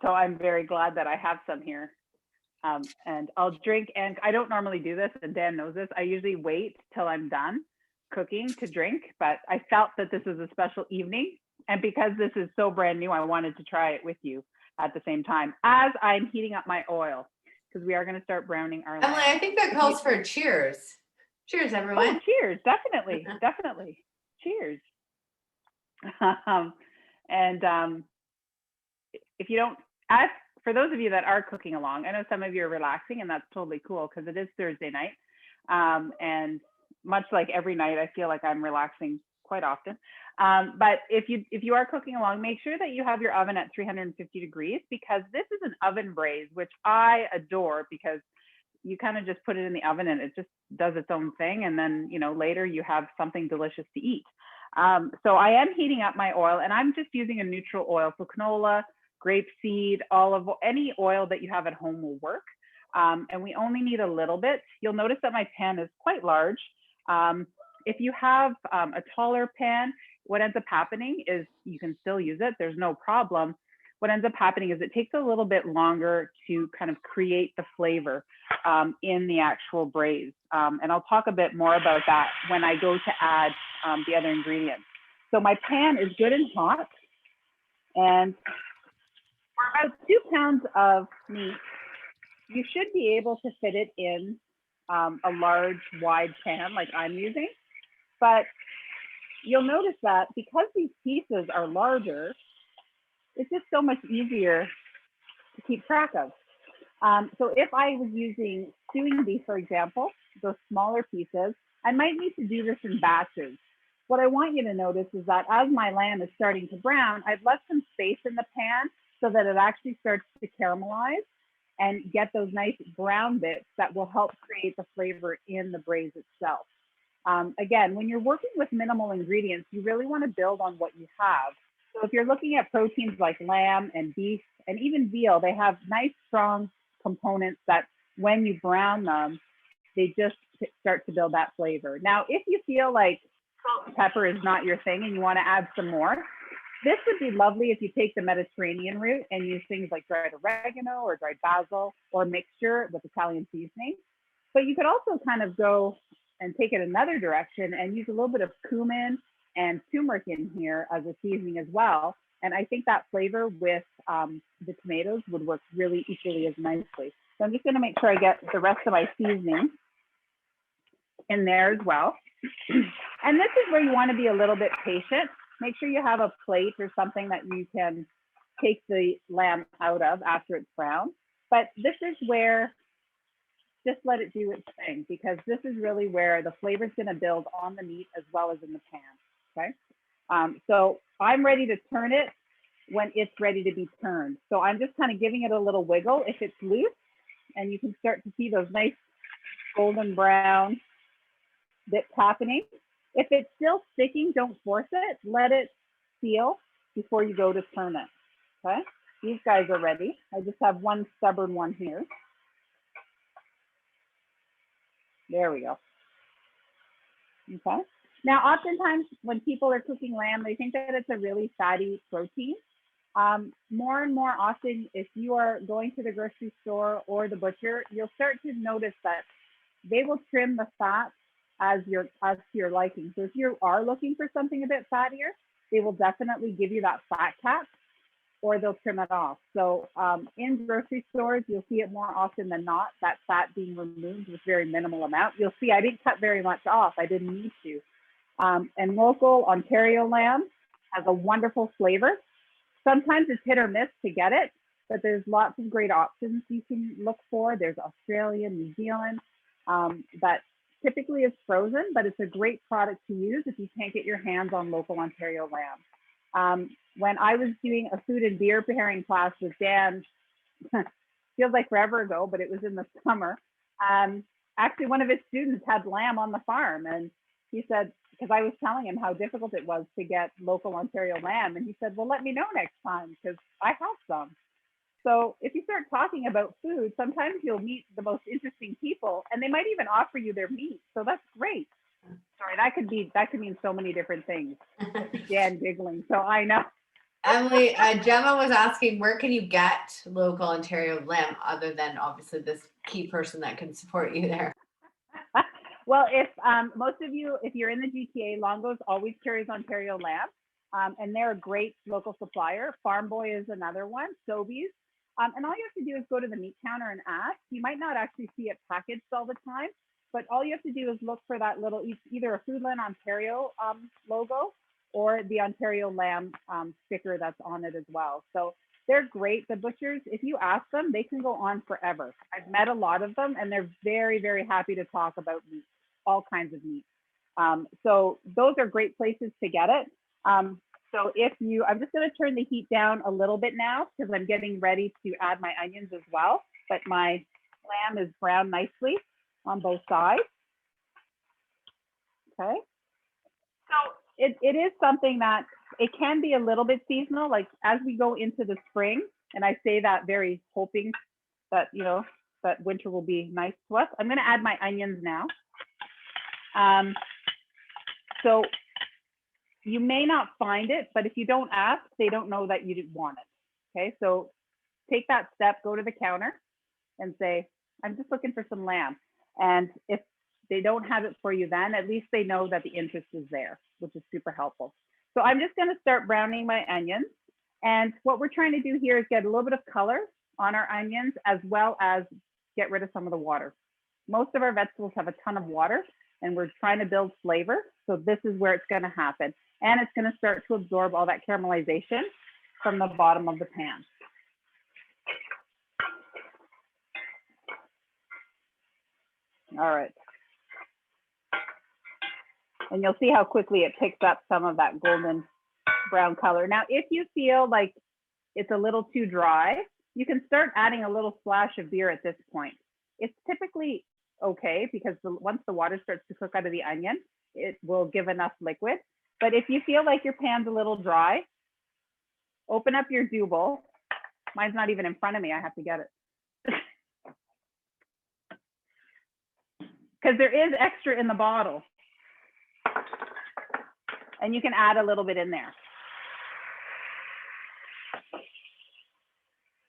So I'm very glad that I have some here. And I'll drink, and I don't normally do this, and Dan knows this. I usually wait till I'm done cooking to drink, but I felt that this was a special evening. And because this is so brand new, I wanted to try it with you at the same time as I'm heating up my oil, because we are going to start browning our Emily, I think that calls for a cheers. Cheers, everyone. Oh, cheers. Definitely. Definitely. Cheers. If you don't, for those of you that are cooking along, I know some of you are relaxing, and that's totally cool because it is Thursday night. And much like every night, I feel like I'm relaxing quite often. But if you are cooking along, make sure that you have your oven at 350 degrees, because this is an oven braise, which I adore, because you kind of just put it in the oven and it just does its own thing. And then, later you have something delicious to eat. So I am heating up my oil, and I'm just using a neutral oil. So canola, grapeseed, olive oil, any oil that you have at home will work. And we only need a little bit. You'll notice that my pan is quite large. If you have a taller pan, what ends up happening is you can still use it. There's no problem. What ends up happening is it takes a little bit longer to kind of create the flavor in the actual braise. And I'll talk a bit more about that when I go to add the other ingredients. So my pan is good and hot. And for about 2 pounds of meat, you should be able to fit it in a large, wide pan like I'm using. But you'll notice that because these pieces are larger, it's just so much easier to keep track of. So if I was using stewing beef, for example, those smaller pieces, I might need to do this in batches. What I want you to notice is that as my lamb is starting to brown, I've left some space in the pan so that it actually starts to caramelize and get those nice brown bits that will help create the flavor in the braise itself. Again, when you're working with minimal ingredients, you really want to build on what you have. So if you're looking at proteins like lamb and beef and even veal, they have nice, strong components that when you brown them, they just start to build that flavor. Now, if you feel like salt and pepper is not your thing and you want to add some more, this would be lovely if you take the Mediterranean route and use things like dried oregano or dried basil or mixture with Italian seasoning. But you could also kind of go and take it another direction and use a little bit of cumin and turmeric in here as a seasoning as well. And I think that flavor with the tomatoes would work really equally as nicely. So I'm just going to make sure I get the rest of my seasoning in there as well. And this is where you want to be a little bit patient. Make sure you have a plate or something that you can take the lamb out of after it's brown. But this is where, just let it do its thing, because this is really where the flavor is going to build on the meat as well as in the pan. Okay. So I'm ready to turn it when it's ready to be turned. So I'm just kind of giving it a little wiggle if it's loose, and you can start to see those nice golden brown bits happening. If it's still sticking, don't force it. Let it seal before you go to turn it. Okay. These guys are ready. I just have one stubborn one here. There we go. Okay. Now, oftentimes when people are cooking lamb, they think that it's a really fatty protein. More and more often, if you are going to the grocery store or the butcher, you'll start to notice that they will trim the fat as to your liking. So if you are looking for something a bit fattier, they will definitely give you that fat cap, or they'll trim it off. So in grocery stores, you'll see it more often than not, that fat being removed with very minimal amount. You'll see I didn't cut very much off. I didn't need to. And local Ontario lamb has a wonderful flavor. Sometimes it's hit or miss to get it, but there's lots of great options you can look for. There's Australian, New Zealand, that typically is frozen, but it's a great product to use if you can't get your hands on local Ontario lamb. When I was doing a food and beer pairing class with Dan, feels like forever ago, but it was in the summer. Actually, one of his students had lamb on the farm, and he said, because I was telling him how difficult it was to get local Ontario lamb, and he said, well, let me know next time because I have some. So if you start talking about food, sometimes you'll meet the most interesting people, and they might even offer you their meat. So that's great. Sorry, that could mean so many different things. Dan giggling, so I know. Emily, Gemma was asking, where can you get local Ontario lamb other than obviously this key person that can support you there? Well, if most of you, if you're in the GTA, Longo's always carries Ontario lamb, and they're a great local supplier. Farm Boy is another one, Sobeys. And all you have to do is go to the meat counter and ask. You might not actually see it packaged all the time, but all you have to do is look for that little, either a Foodland Ontario logo or the Ontario lamb sticker that's on it as well. So they're great. The butchers, if you ask them, they can go on forever. I've met a lot of them, and they're very, very happy to talk about meat, all kinds of meat. So those are great places to get it. So if you, I'm just going to turn the heat down a little bit now because I'm getting ready to add my onions as well. But my lamb is browned nicely on both sides. Okay. So it is something that it can be a little bit seasonal, like as we go into the spring, and I say that very hoping that, you know, that winter will be nice to us. I'm going to add my onions now. So you may not find it, but if you don't ask, they don't know that you didn't want it. Okay, so take that step, go to the counter and say, I'm just looking for some lamb. And if they don't have it for you then, at least they know that the interest is there, which is super helpful. So I'm just gonna start browning my onions. And what we're trying to do here is get a little bit of color on our onions, as well as get rid of some of the water. Most of our vegetables have a ton of water, and we're trying to build flavor. So this is where it's gonna happen. And it's gonna start to absorb all that caramelization from the bottom of the pan. All right. And you'll see how quickly it picks up some of that golden brown color. Now, if you feel like it's a little too dry, you can start adding a little splash of beer at this point. It's typically okay because once the water starts to cook out of the onion, it will give enough liquid. But if you feel like your pan's a little dry, open up your dew bowl. Mine's not even in front of me, I have to get it. Because there is extra in the bottle. And you can add a little bit in there.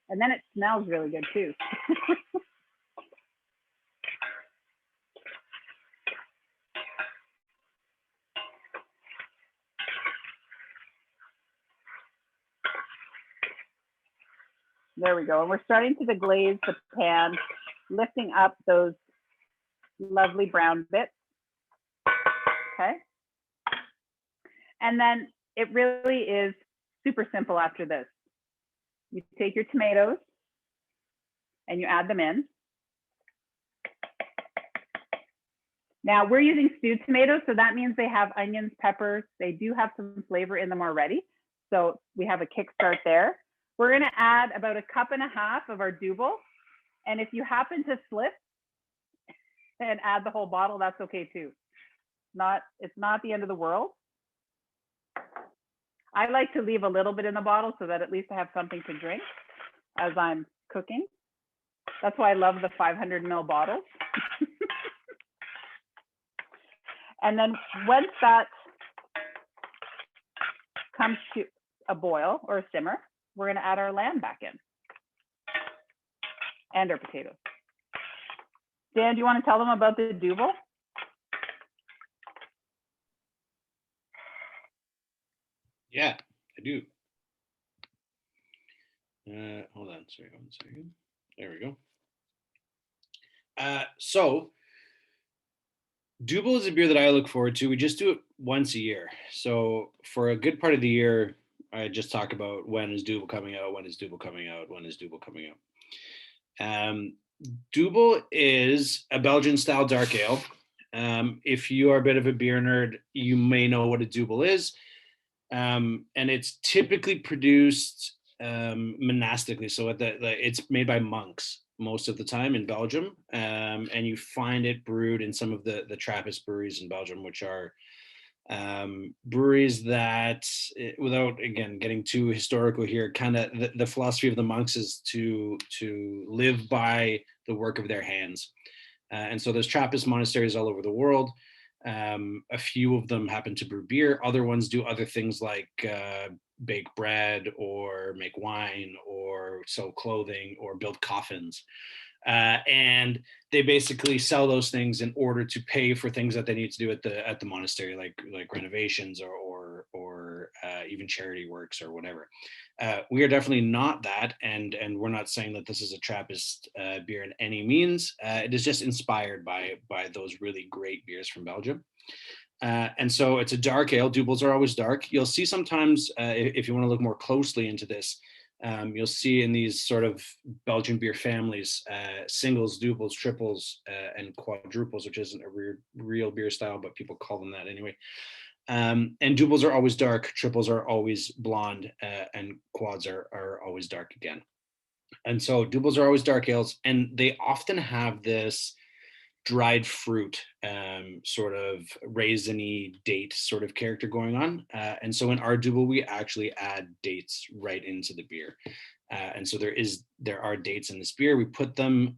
And then it smells really good too. There we go. And we're starting to deglaze the pan, lifting up those lovely brown bits. Okay. And then it really is super simple after this. you take your tomatoes and you add them in. Now we're using stewed tomatoes, so that means they have onions, peppers. They do have some flavor in them already. So we have a kickstart there. We're gonna add about 1.5 cups of our double. And if you happen to slip and add the whole bottle, that's okay too. It's not the end of the world. I like to leave a little bit in the bottle so that at least I have something to drink as I'm cooking. That's why I love the 500 ml bottles. And then once that comes to a boil or a simmer, we're gonna add our lamb back in and our potatoes. Dan, do you want to tell them about the double? Yeah, I do. Hold on, sorry, 1 second. There we go. So double is a beer that I look forward to. We just do it once a year. So for a good part of the year, I just talk about when is double coming out, when is double coming out, when is double coming out. Double is a Belgian style dark ale. If you are a bit of a beer nerd, you may know what a double is. And it's typically produced monastically. So it's made by monks most of the time in Belgium. And you find it brewed in some of the Trappist breweries in Belgium, which are breweries that, without again getting too historical here, kind of the philosophy of the monks is to live by the work of their hands. And so there's Trappist monasteries all over the world. A few of them happen to brew beer. Other ones do other things like bake bread or make wine or sew clothing or build coffins. And they basically sell those things in order to pay for things that they need to do at the monastery, like renovations or even charity works or whatever. We are definitely not that, and we're not saying that this is a Trappist beer in any means. It is just inspired by those really great beers from Belgium. And so it's a dark ale. Doubles are always dark. You'll see sometimes, if you want to look more closely into this, you'll see in these sort of Belgian beer families, singles, doubles, triples, and quadruples, which isn't a real beer style, but people call them that anyway. And doubles are always dark, triples are always blonde, and quads are always dark again. And so doubles are always dark ales, and they often have this dried fruit, sort of raisiny date sort of character going on. And so in our double, we actually add dates right into the beer. And so there are dates in this beer. We put them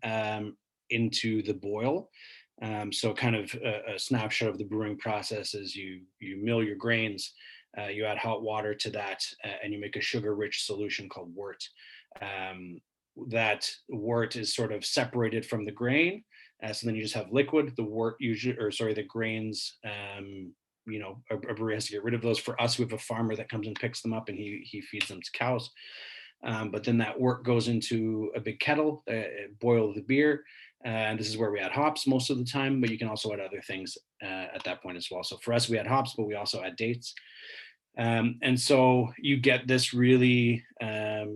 into the boil. So kind of a snapshot of the brewing process is you mill your grains, you add hot water to that, and you make a sugar-rich solution called wort. That wort is sort of separated from the grain. So then you just have liquid. The wort the grains, a brewery has to get rid of those. For us, we have a farmer that comes and picks them up and he feeds them to cows. But then that wort goes into a big kettle, boil the beer. And this is where we add hops most of the time, but you can also add other things at that point as well. So for us, we add hops, but we also add dates. And so you get this really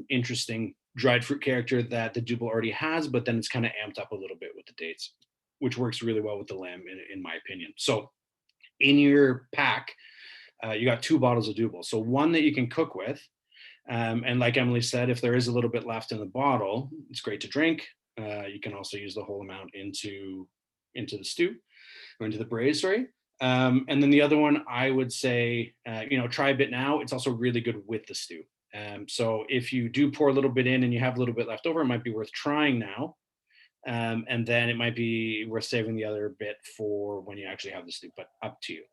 interesting dried fruit character that the double already has, but then it's kind of amped up a little bit with the dates, which works really well with the lamb, in my opinion. So in your pack, you got 2 bottles of double. So one that you can cook with. And like Emily said, if there is a little bit left in the bottle, it's great to drink. You can also use the whole amount into the stew, or into the braise, sorry. And then the other one, I would say, try a bit now. It's also really good with the stew. So if you do pour a little bit in and you have a little bit left over, it might be worth trying now. And then it might be worth saving the other bit for when you actually have the stew, but up to you.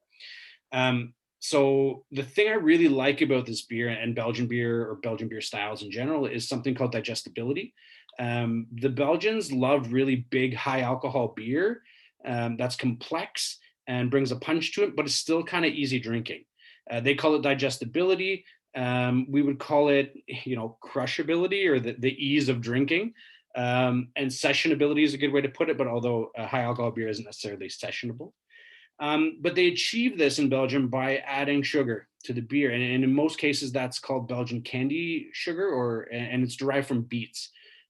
So the thing I really like about this beer and Belgian beer or Belgian beer styles in general is something called digestibility. The Belgians love really big, high alcohol beer that's complex and brings a punch to it, but it's still kind of easy drinking. They call it digestibility. We would call it, crushability, or the ease of drinking. And sessionability is a good way to put it, but although high alcohol beer isn't necessarily sessionable. But they achieve this in Belgium by adding sugar to the beer. And in most cases, that's called Belgian candy sugar, and it's derived from beets.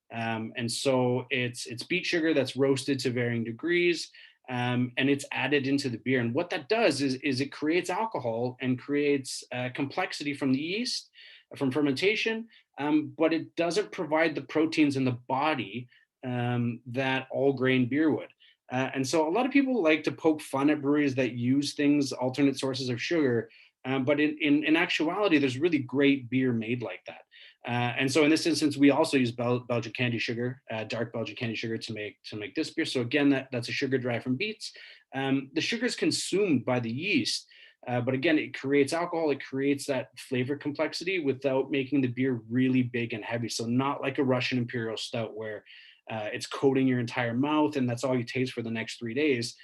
And so it's beet sugar that's roasted to varying degrees, and it's added into the beer. And what that does is it creates alcohol and creates complexity from the yeast, from fermentation, but it doesn't provide the proteins in the body that all grain beer would. And so a lot of people like to poke fun at breweries that use things, alternate sources of sugar, but in actuality, there's really great beer made like that. And so in this instance, we also use Belgian candy sugar, dark Belgian candy sugar to make this beer. So again, that's a sugar derived from beets. The sugar is consumed by the yeast, but again, it creates alcohol. It creates that flavor complexity without making the beer really big and heavy. So not like a Russian Imperial Stout where it's coating your entire mouth and that's all you taste for the next 3 days.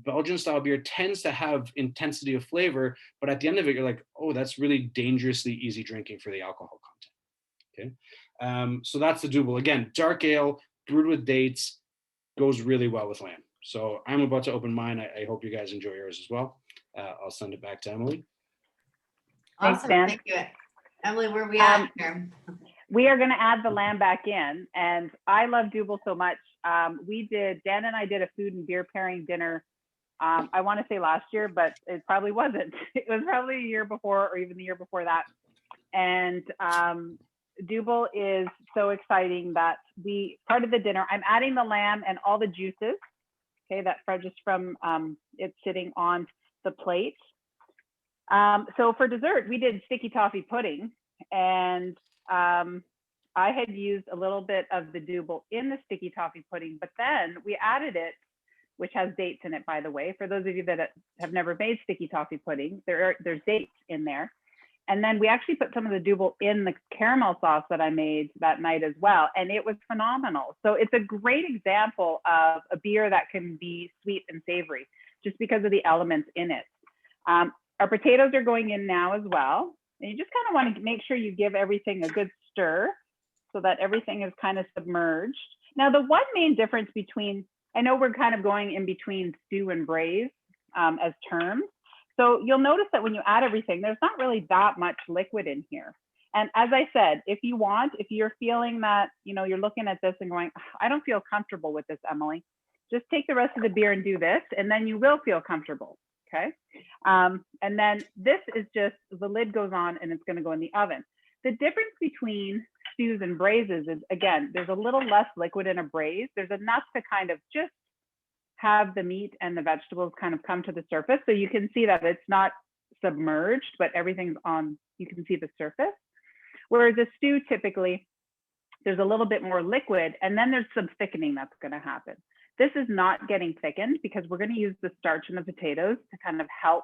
Belgian style beer tends to have intensity of flavor, but at the end of it, you're like, oh, that's really dangerously easy drinking for the alcohol content. Okay, so that's the Double. Again, dark ale brewed with dates, goes really well with lamb. So I'm about to open mine. I hope you guys enjoy yours as well. I'll send it back to Emily. Thanks, Awesome, Dan. thank you. Emily, where are we at here? We are going to add the lamb back in, and I love Double so much. Dan and I did a food and beer pairing dinner. I want to say last year, but it probably wasn't. It was probably a year before, or even the year before that. And Double is so exciting that part of the dinner, I'm adding the lamb and all the juices. Okay, that just from it sitting on the plate. So for dessert, we did sticky toffee pudding, and I had used a little bit of the Double in the sticky toffee pudding, but then we added it, which has dates in it, by the way. For those of you that have never made sticky toffee pudding, there's dates in there. And then we actually put some of the Double in the caramel sauce that I made that night as well, and it was phenomenal. So it's a great example of a beer that can be sweet and savory just because of the elements in it. Our potatoes are going in now as well. And you just kind of want to make sure you give everything a good stir so that everything is kind of submerged. Now, the one main difference between, I know we're kind of going in between stew and braise as terms. So you'll notice that when you add everything, there's not really that much liquid in here. And as I said, if you're feeling that, you're looking at this and going, I don't feel comfortable with this, Emily, just take the rest of the beer and do this, and then you will feel comfortable. Okay. And then this is just, the lid goes on and it's going to go in the oven. The difference between stews and braises is, again, there's a little less liquid in a braise. There's enough to kind of just have the meat and the vegetables kind of come to the surface. So you can see that it's not submerged, but everything's on, you can see the surface. Whereas a stew, typically, there's a little bit more liquid, and then there's some thickening that's going to happen. This is not getting thickened because we're going to use the starch in the potatoes to kind of help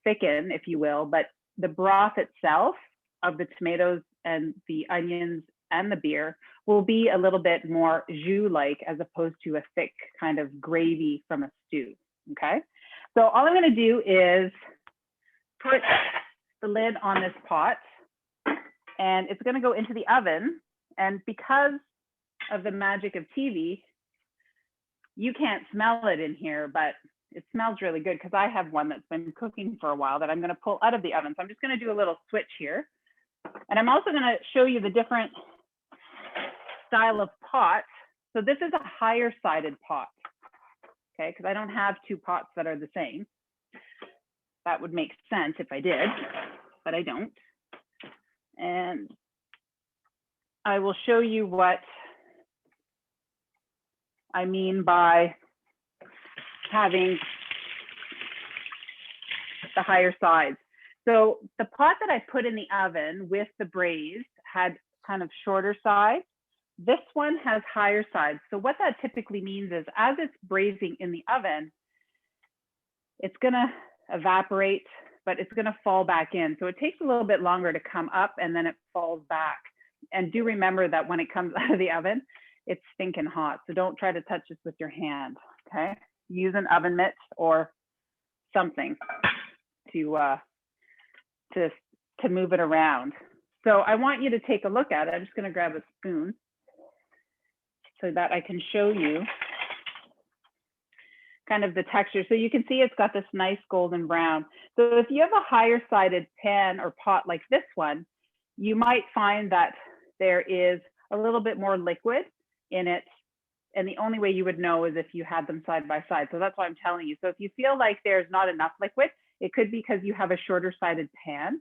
thicken, if you will, but the broth itself of the tomatoes and the onions and the beer will be a little bit more jus-like as opposed to a thick kind of gravy from a stew, okay? So all I'm going to do is put the lid on this pot, and it's going to go into the oven. And because of the magic of TV, you can't smell it in here, but it smells really good because I have one that's been cooking for a while that I'm going to pull out of the oven. So I'm just going to do a little switch here. And I'm also going to show you the different style of pot. So this is a higher sided pot, okay? Because I don't have two pots that are the same. That would make sense if I did, but I don't. And I will show you what I mean by having the higher sides. So the pot that I put in the oven with the braise had kind of shorter sides. This one has higher sides. So what that typically means is as it's braising in the oven, it's gonna evaporate, but it's gonna fall back in. So it takes a little bit longer to come up and then it falls back. And do remember that when it comes out of the oven, it's stinking hot. So don't try to touch this with your hand, okay? Use an oven mitt or something to move it around. So I want you to take a look at it. I'm just gonna grab a spoon so that I can show you kind of the texture. So you can see it's got this nice golden brown. So if you have a higher sided pan or pot like this one, you might find that there is a little bit more liquid in it. And the only way you would know is if you had them side by side. So that's why I'm telling you. So if you feel like there's not enough liquid, it could be because you have a shorter sided pan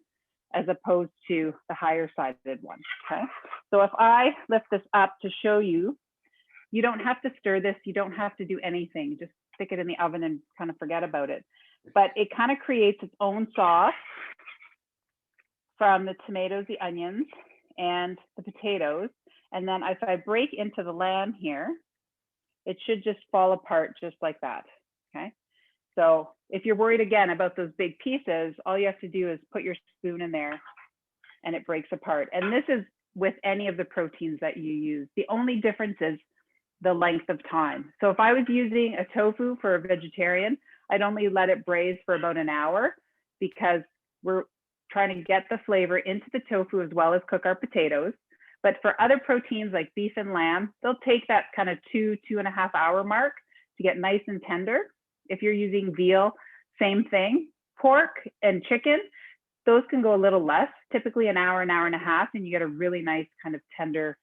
as opposed to the higher sided one, okay? So if I lift this up to show you, you don't have to stir this, you don't have to do anything, just stick it in the oven and kind of forget about it. But it kind of creates its own sauce from the tomatoes, the onions, and the potatoes. And then if I break into the lamb here, it should just fall apart just like that, okay? So if you're worried again about those big pieces, all you have to do is put your spoon in there and it breaks apart. And this is with any of the proteins that you use. The only difference is the length of time. So if I was using a tofu for a vegetarian, I'd only let it braise for about an hour because we're trying to get the flavor into the tofu as well as cook our potatoes. But for other proteins like beef and lamb, they'll take that kind of 2.5 hour mark to get nice and tender. If you're using veal, same thing. Pork and chicken, those can go a little less, typically an hour and a half, and you get a really nice kind of tender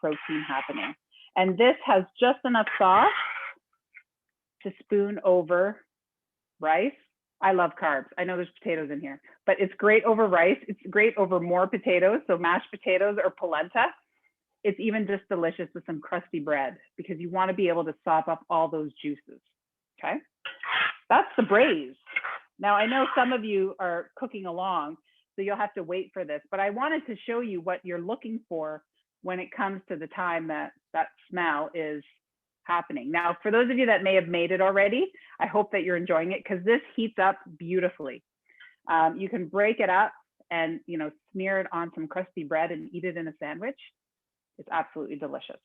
protein happening. And this has just enough sauce to spoon over rice. I love carbs. I know there's potatoes in here, but it's great over rice. It's great over more potatoes, so mashed potatoes or polenta. It's even just delicious with some crusty bread because you want to be able to sop up all those juices, okay? That's the braise. Now, I know some of you are cooking along, so you'll have to wait for this, but I wanted to show you what you're looking for when it comes to the time that that smell is happening. Now, for those of you that may have made it already, I hope that you're enjoying it because this heats up beautifully. You can break it up and, you know, smear it on some crusty bread and eat it in a sandwich. It's absolutely delicious.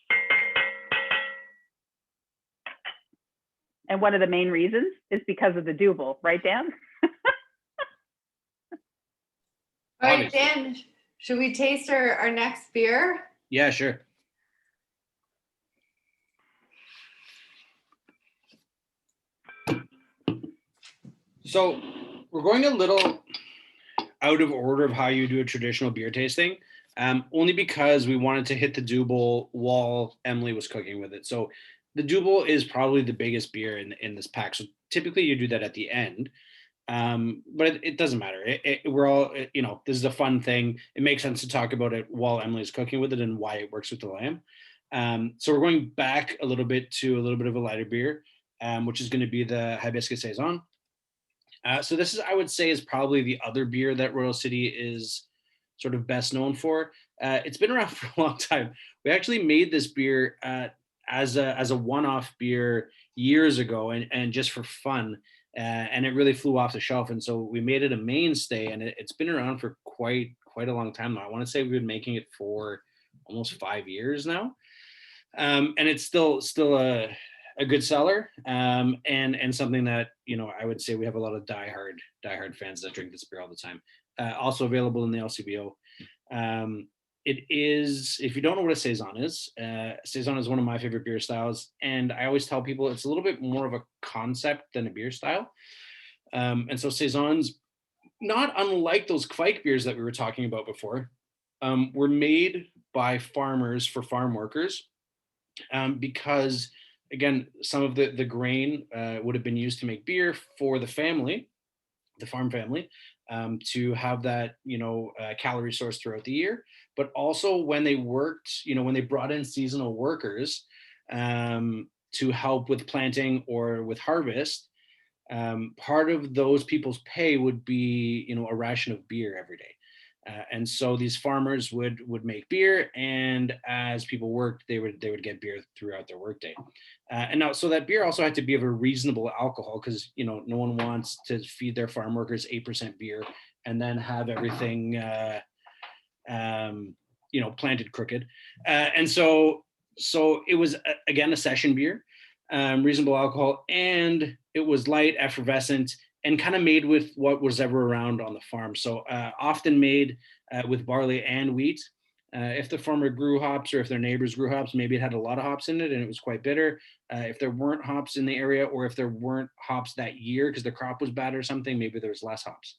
And one of the main reasons is because of the double, right, Dan? All right, Obviously. Dan, should we taste our next beer? Yeah, sure. So we're going a little out of order of how you do a traditional beer tasting, only because we wanted to hit the double while Emily was cooking with it. So the double is probably the biggest beer in this pack. So typically you do that at the end, but it doesn't matter. We're all, you know, this is a fun thing. It makes sense to talk about it while Emily's cooking with it and why it works with the lamb. So we're going back a little bit to a little bit of a lighter beer, which is going to be the Hibiscus Saison. So this is, I would say, is probably the other beer that Royal City is sort of best known for. It's been around for a long time. We actually made this beer as a one-off beer years ago, and just for fun, and it really flew off the shelf. And so we made it a mainstay, and it's been around for quite a long time now. I want to say we've been making it for almost 5 years now, and it's still a good seller, and something that, you know, I would say we have a lot of diehard fans that drink this beer all the time. Also available in the LCBO. It is, if you don't know what a Saison is one of my favorite beer styles, and I always tell people it's a little bit more of a concept than a beer style. And so Saisons, not unlike those Kvike beers that we were talking about before, were made by farmers for farm workers, because again, some of the grain would have been used to make beer for the family, the farm family, to have that, you know, calorie source throughout the year. But also when they worked, you know, when they brought in seasonal workers to help with planting or with harvest, part of those people's pay would be, you know, a ration of beer every day. And so these farmers would make beer, and as people worked, they would get beer throughout their workday. And now, so that beer also had to be of a reasonable alcohol, because, you know, no one wants to feed their farm workers 8% beer and then have everything, you know, planted crooked. And so it was again a session beer, reasonable alcohol, and it was light, effervescent, and kind of made with what was ever around on the farm. So often made with barley and wheat. If the farmer grew hops or if their neighbors grew hops, maybe it had a lot of hops in it and it was quite bitter. If there weren't hops in the area, or if there weren't hops that year because the crop was bad or something, maybe there was less hops.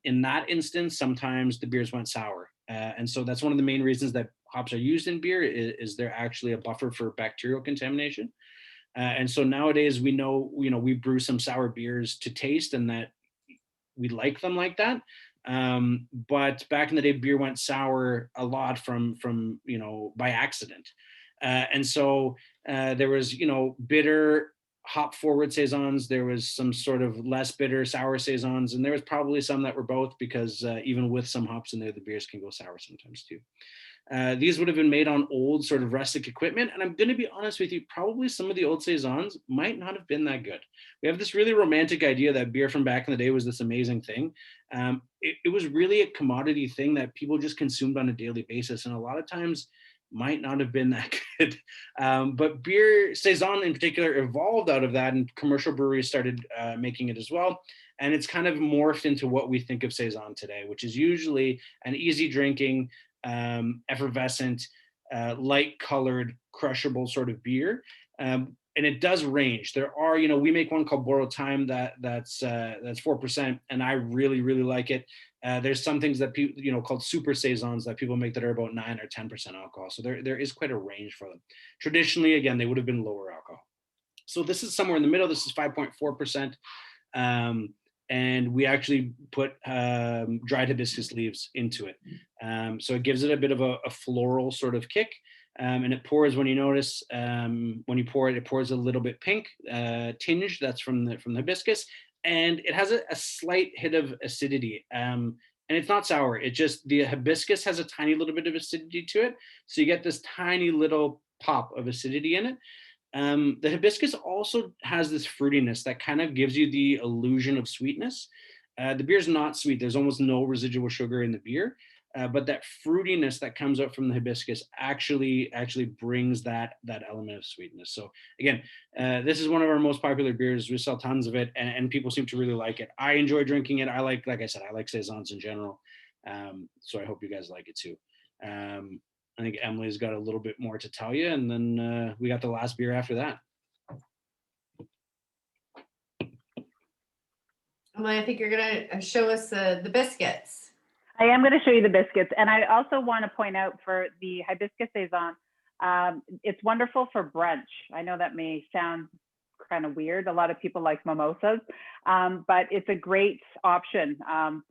In that instance, sometimes the beers went sour. And so that's one of the main reasons that hops are used in beer is they're actually a buffer for bacterial contamination. And so nowadays we know, we brew some sour beers to taste and that we like them like that. But back in the day, beer went sour a lot from by accident. And so there was, bitter hop forward saisons. There was some sort of less bitter sour saisons, and there was probably some that were both because even with some hops in there, the beers can go sour sometimes too. These would have been made on old sort of rustic equipment. And I'm going to be honest with you, probably some of the old saisons might not have been that good. We have this really romantic idea that beer from back in the day was this amazing thing. It was really a commodity thing that people just consumed on a daily basis. And a lot of times might not have been that good. But beer, saison in particular, evolved out of that, and commercial breweries started making it as well. And it's kind of morphed into what we think of saison today, which is usually an easy drinking, effervescent, light colored, crushable sort of beer. And it does range. There are, we make one called Borrowed Time that's 4%, and I really, really like it. There's some things that people, called super saisons that people make that are about 9 or 10% alcohol. So there is quite a range for them. Traditionally, again, they would have been lower alcohol. So this is somewhere in the middle. This is 5.4%. And we actually put dried hibiscus leaves into it. So it gives it a bit of a floral sort of kick. And it pours, when you notice, when you pour it, it pours a little bit pink tinge. That's from the hibiscus. And it has a slight hit of acidity. And it's not sour. It just, the hibiscus has a tiny little bit of acidity to it. So you get this tiny little pop of acidity in it. The hibiscus also has this fruitiness that kind of gives you the illusion of sweetness. The beer's not sweet. There's almost no residual sugar in the beer, but that fruitiness that comes out from the hibiscus actually brings that element of sweetness. So again, this is one of our most popular beers. We sell tons of it, and people seem to really like it. I enjoy drinking it. Like I said, I like saisons in general. So I hope you guys like it too. I think Emily's got a little bit more to tell you, and then we got the last beer after that. Emily, I think you're gonna show us the biscuits. I am going to show you the biscuits. And I also want to point out for the Hibiscus Saison, it's wonderful for brunch. I know that may sound kind of weird. A lot of people like mimosas, but it's a great option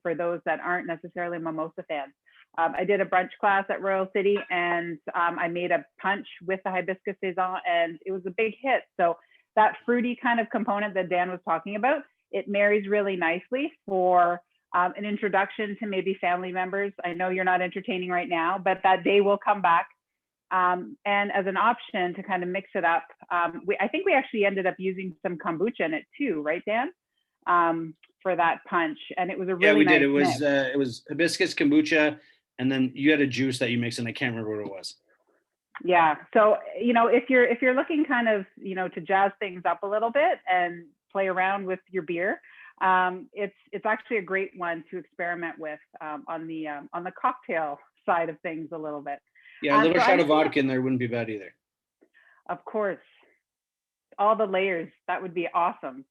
for those that aren't necessarily mimosa fans. I did a brunch class at Royal City, and I made a punch with the Hibiscus Saison, and it was a big hit. So that fruity kind of component that Dan was talking about, it marries really nicely for an introduction to maybe family members. I know you're not entertaining right now, but that day will come back. And as an option to kind of mix it up, I think we actually ended up using some kombucha in it too, right, Dan? For that punch, and it was a really nice mix. It was hibiscus, kombucha, and then you had a juice that you mixed, and I can't remember what it was. Yeah. So, if you're looking kind of, to jazz things up a little bit and play around with your beer, it's actually a great one to experiment with on the cocktail side of things a little bit. Yeah, a little shot of vodka in there wouldn't be bad either. Of course. All the layers, that would be awesome.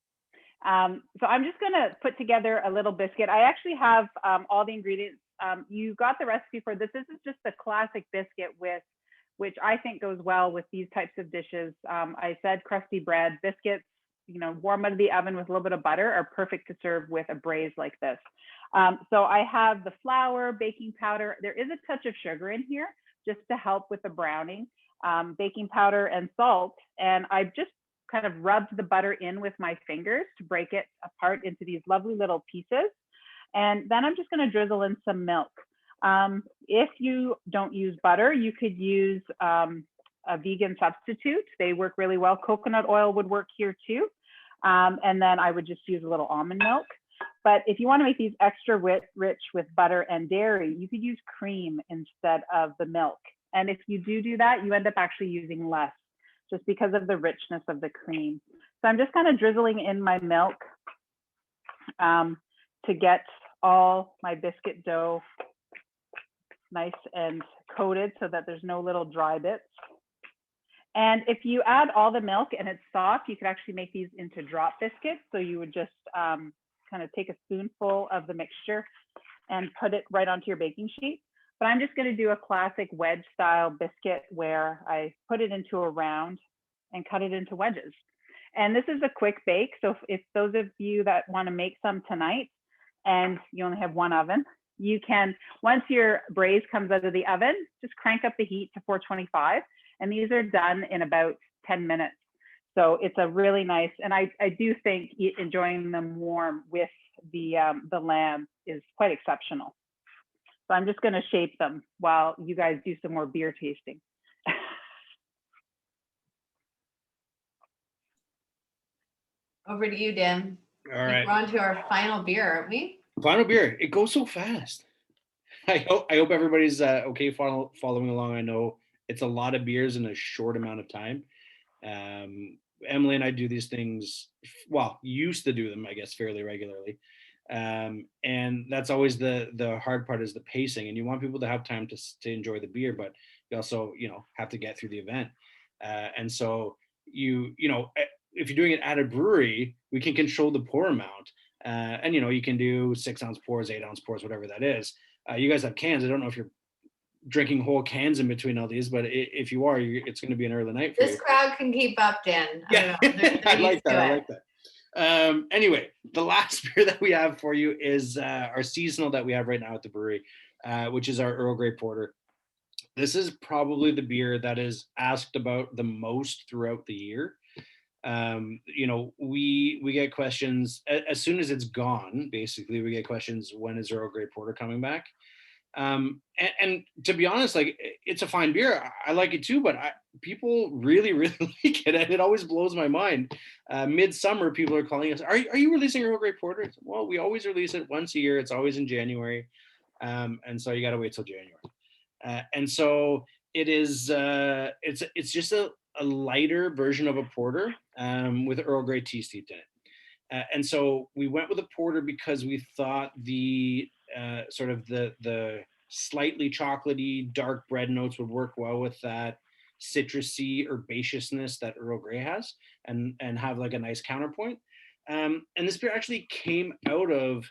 So I'm just going to put together a little biscuit. I actually have all the ingredients. You got the recipe for this. This is just a classic biscuit which I think goes well with these types of dishes. I said crusty bread, biscuits, warm out of the oven with a little bit of butter are perfect to serve with a braise like this. So I have the flour, baking powder. There is a touch of sugar in here just to help with the browning, baking powder and salt. And I just kind of rubbed the butter in with my fingers to break it apart into these lovely little pieces. And then I'm just going to drizzle in some milk. If you don't use butter, you could use a vegan substitute. They work really well. Coconut oil would work here too. And then I would just use a little almond milk. But if you want to make these extra rich with butter and dairy, you could use cream instead of the milk. And if you do that, you end up actually using less just because of the richness of the cream. So I'm just kind of drizzling in my milk to get all my biscuit dough nice and coated so that there's no little dry bits. And if you add all the milk and it's soft, you could actually make these into drop biscuits. So you would just kind of take a spoonful of the mixture and put it right onto your baking sheet. But I'm just going to do a classic wedge style biscuit where I put it into a round and cut it into wedges. And this is a quick bake. So if those of you that want to make some tonight and you only have one oven, you can, once your braise comes out of the oven, just crank up the heat to 425. And these are done in about 10 minutes. So it's a really nice, and I do think enjoying them warm with the lamb is quite exceptional. So I'm just going to shape them while you guys do some more beer tasting. Over to you, Dan. All I think right. we're on to our final beer, aren't we? Final beer. It goes so fast. I hope everybody's okay following along. I know it's a lot of beers in a short amount of time. Emily and I do these things, well, used to do them, I guess, fairly regularly. And that's always the hard part, is the pacing. And you want people to have time to enjoy the beer, but you also, have to get through the event. And so if you're doing it at a brewery, we can control the pour amount. And you can do 6-ounce pours, 8-ounce pours, whatever that is. You guys have cans. I don't know if you're drinking whole cans in between all these, but if you are, it's going to be an early night for you. This crowd can keep up, Dan. Yeah, I like that. Anyway, the last beer that we have for you is our seasonal that we have right now at the brewery, which is our Earl Grey Porter. This is probably the beer that is asked about the most throughout the year. We get questions as soon as it's gone. Basically, we get questions, when is Earl Grey Porter coming back? And to be honest, like, it's a fine beer. I like it too, but people really, really like it. And it always blows my mind. Midsummer, people are calling us, are you releasing Earl Grey Porter? Well, we always release it once a year. It's always in January. And so you got to wait till January. And so it is, it's just a lighter version of a porter with Earl Grey tea steeped in it. And so we went with a porter because we thought the sort of the slightly chocolatey dark bread notes would work well with that citrusy herbaceousness that Earl Grey has, and have like a nice counterpoint. And this beer actually came out of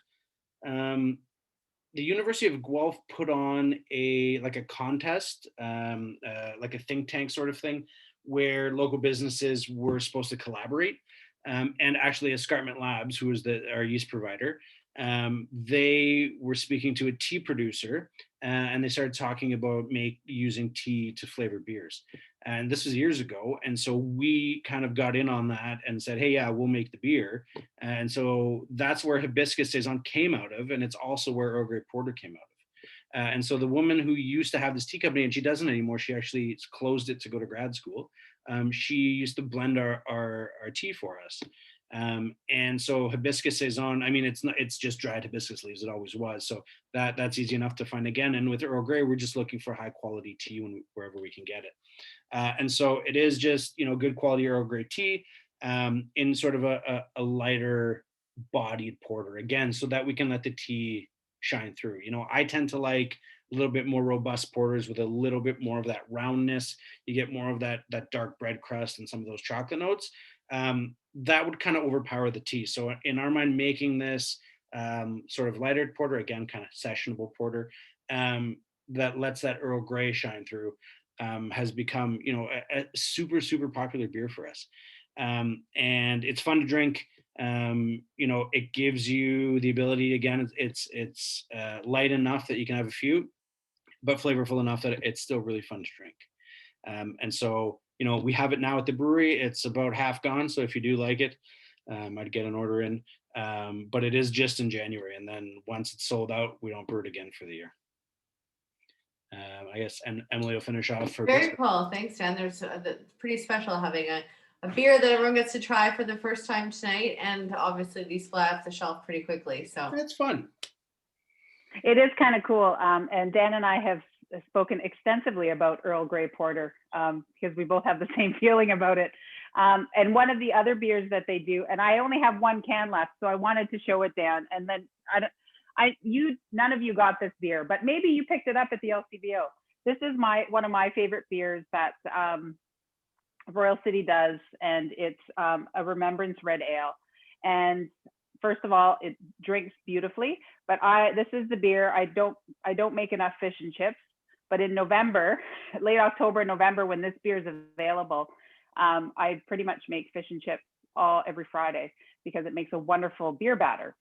the University of Guelph put on a contest, like a think tank sort of thing, where local businesses were supposed to collaborate. And actually Escarpment Labs, who is our yeast provider, they were speaking to a tea producer, and they started talking about using tea to flavor beers. And this was years ago. And so we kind of got in on that and said, hey, yeah, we'll make the beer. And so that's where Hibiscus Saison came out of. And it's also where Earl Grey Porter came out of. And so the woman who used to have this tea company, and she doesn't anymore, she actually closed it to go to grad school. She used to blend our tea for us. And so Hibiscus Saison, I mean, it's just dried hibiscus leaves. It always was. So that's easy enough to find again. And with Earl Grey, we're just looking for high quality tea wherever we can get it. And so it is just, good quality Earl Grey tea in sort of a lighter bodied porter, again, so that we can let the tea shine through. I tend to like a little bit more robust porters with a little bit more of that roundness. You get more of that dark bread crust and some of those chocolate notes. That would kind of overpower the tea. So in our mind, making this sort of lighter porter, again, kind of sessionable porter, that lets that Earl Grey shine through, has become, a super, super popular beer for us. And it's fun to drink. It gives you the ability, again, it's light enough that you can have a few, but flavorful enough that it's still really fun to drink. And so, we have it now at the brewery. It's about half gone. So if you do like it, I'd get an order in. But it is just in January. And then once it's sold out, we don't brew it again for the year. I guess, and Emily will finish off for Very cool. Thanks, Dan. There's pretty special having a beer that everyone gets to try for the first time tonight. And obviously these fly off the shelf pretty quickly. So that's fun. It is kind of cool. And Dan and I have spoken extensively about Earl Grey Porter because we both have the same feeling about it. And one of the other beers that they do, and I only have one can left, so I wanted to show it, Dan. And then none of you got this beer, but maybe you picked it up at the LCBO. this is one of my favorite beers that Royal City does, and it's a Remembrance Red Ale. And first of all, it drinks beautifully. But this is the beer. I don't make enough fish and chips. But in November, late October, November, when this beer is available, I pretty much make fish and chips every Friday because it makes a wonderful beer batter.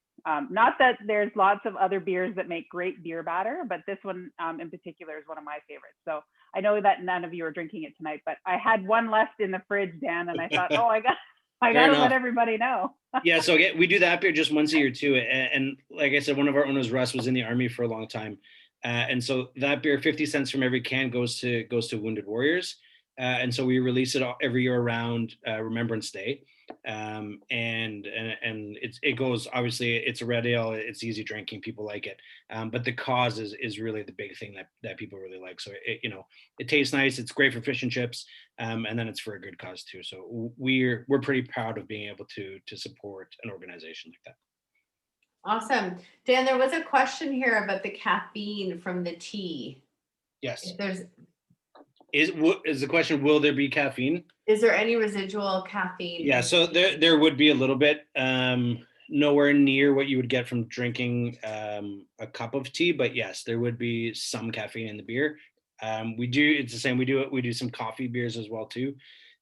Not that there's lots of other beers that make great beer batter, but this one in particular is one of my favorites. So I know that none of you are drinking it tonight, but I had one left in the fridge, Dan, and I thought, oh, I got to let everybody know. Yeah, so we do that beer just once a year too. And like I said, one of our owners, Russ, was in the Army for a long time. And so that beer, 50 cents from every can goes to Wounded Warriors. And so we release it every year around Remembrance Day. And it goes, obviously it's a red ale, it's easy drinking, people like it. But the cause is really the big thing that people really like. So it tastes nice, it's great for fish and chips, and then it's for a good cause too. So we're pretty proud of being able to support an organization like that. Awesome. Dan, there was a question here about the caffeine from the tea. Yes. Is the question, will there be caffeine? Is there any residual caffeine? Yeah, so there would be a little bit, nowhere near what you would get from drinking a cup of tea, but yes, there would be some caffeine in the beer. It's the same, we do some coffee beers as well too,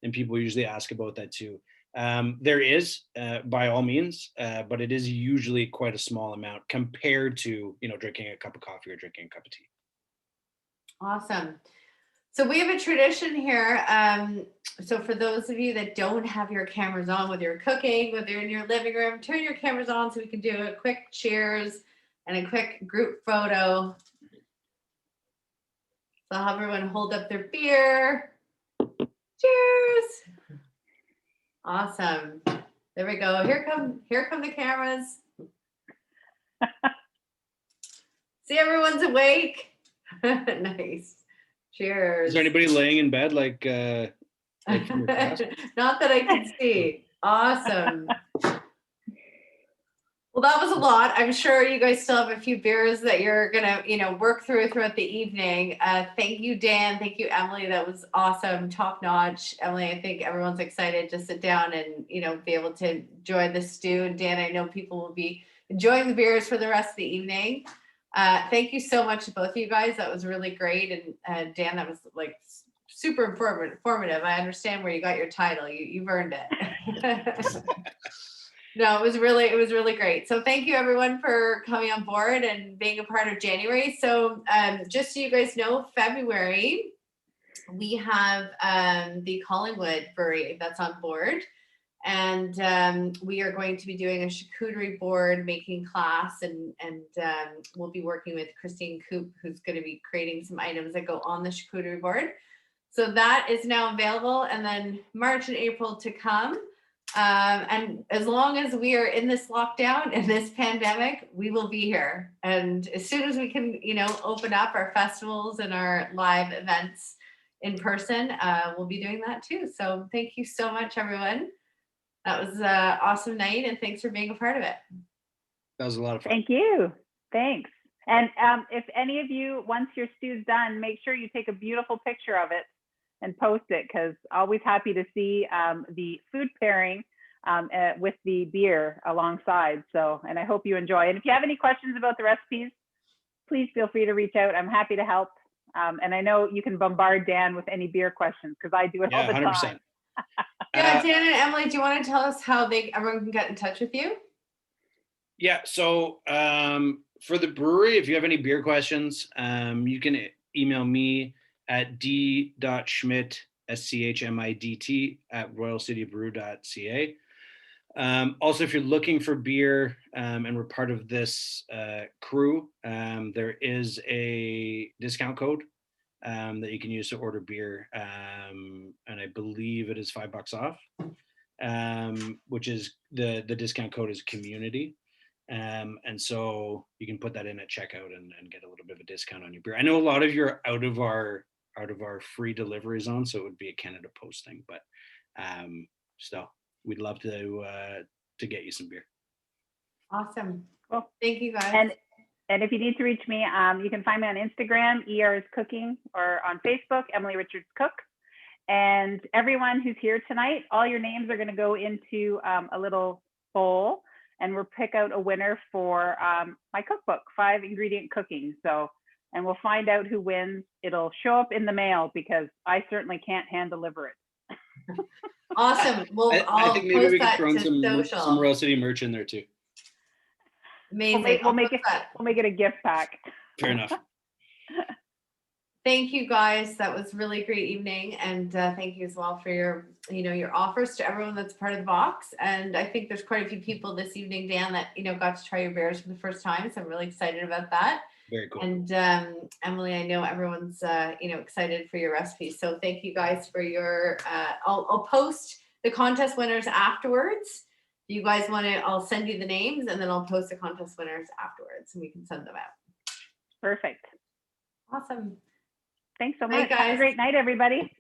and people usually ask about that too. There is, by all means, but it is usually quite a small amount compared to, drinking a cup of coffee or drinking a cup of tea. Awesome. So we have a tradition here. So for those of you that don't have your cameras on, whether you're cooking, whether you're in your living room, turn your cameras on so we can do a quick cheers and a quick group photo. So I'll have everyone hold up their beer. Cheers. Awesome. There we go. Here come the cameras. See, everyone's awake. Nice. Cheers. Is there anybody laying in bed like from your class? Not that I can see. Awesome. Well, that was a lot. I'm sure you guys still have a few beers that you're gonna, work throughout the evening. Thank you, Dan. Thank you, Emily. That was awesome, top notch. Emily, I think everyone's excited to sit down and be able to enjoy the stew. And Dan, I know people will be enjoying the beers for the rest of the evening. Thank you so much to both of you guys. That was really great. And Dan, that was like super informative. I understand where you got your title. You've earned it. No, it was really great. So thank you everyone for coming on board and being a part of January. So just so you guys know, February, we have the Collingwood Brewery that's on board. And we are going to be doing a charcuterie board making class, and we'll be working with Christine Coop, who's going to be creating some items that go on the charcuterie board. So that is now available, and then March and April to come. And as long as we are in this lockdown and this pandemic, we will be here. And as soon as we can, open up our festivals and our live events in person, we'll be doing that too. So thank you so much, everyone. That was an awesome night, and thanks for being a part of it. That was a lot of fun. Thank you. Thanks. And if any of you, once your stew's done, make sure you take a beautiful picture of it and post it, because always happy to see the food pairing with the beer alongside. So, and I hope you enjoy. And if you have any questions about the recipes, please feel free to reach out. I'm happy to help. And I know you can bombard Dan with any beer questions, because I do it all the 100%. time. Yeah, Dan and Emily, do you want to tell us how everyone can get in touch with you? Yeah, so for the brewery, if you have any beer questions, you can email me at d.schmidt, SCHMIDT, at royalcitybrew.ca. Also, if you're looking for beer and we're part of this crew, there is a discount code that you can use to order beer, and I believe it is $5 off, which is the discount code is community, and so you can put that in at checkout and get a little bit of a discount on your beer. I know a lot of you are out of our free delivery zone, so it would be a Canada Post thing, but still, we'd love to get you some beer. Awesome. Well, thank you guys. And if you need to reach me, you can find me on Instagram, ER is Cooking, or on Facebook, Emily Richards Cook. And everyone who's here tonight, all your names are going to go into a little bowl, and we'll pick out a winner for my cookbook, 5 Ingredient Cooking. So, and we'll find out who wins. It'll show up in the mail because I certainly can't hand deliver it. Awesome. Well, I I'll think maybe post we could that throw in to some social. Royal City merch in there too. Amazing. We'll I'll make post it. that. We'll make it a gift pack. Fair enough. Thank you guys. That was a really great evening, and thank you as well for your, your offers to everyone that's part of the box. And I think there's quite a few people this evening, Dan, that got to try your beers for the first time. So I'm really excited about that. Very cool. And Emily, I know everyone's excited for your recipe. So thank you guys for your. I'll post the contest winners afterwards. If you guys want to, I'll send you the names, and then I'll post the contest winners afterwards, and we can send them out. Perfect. Awesome. Thanks so Bye, much. Have guys. a great night, everybody.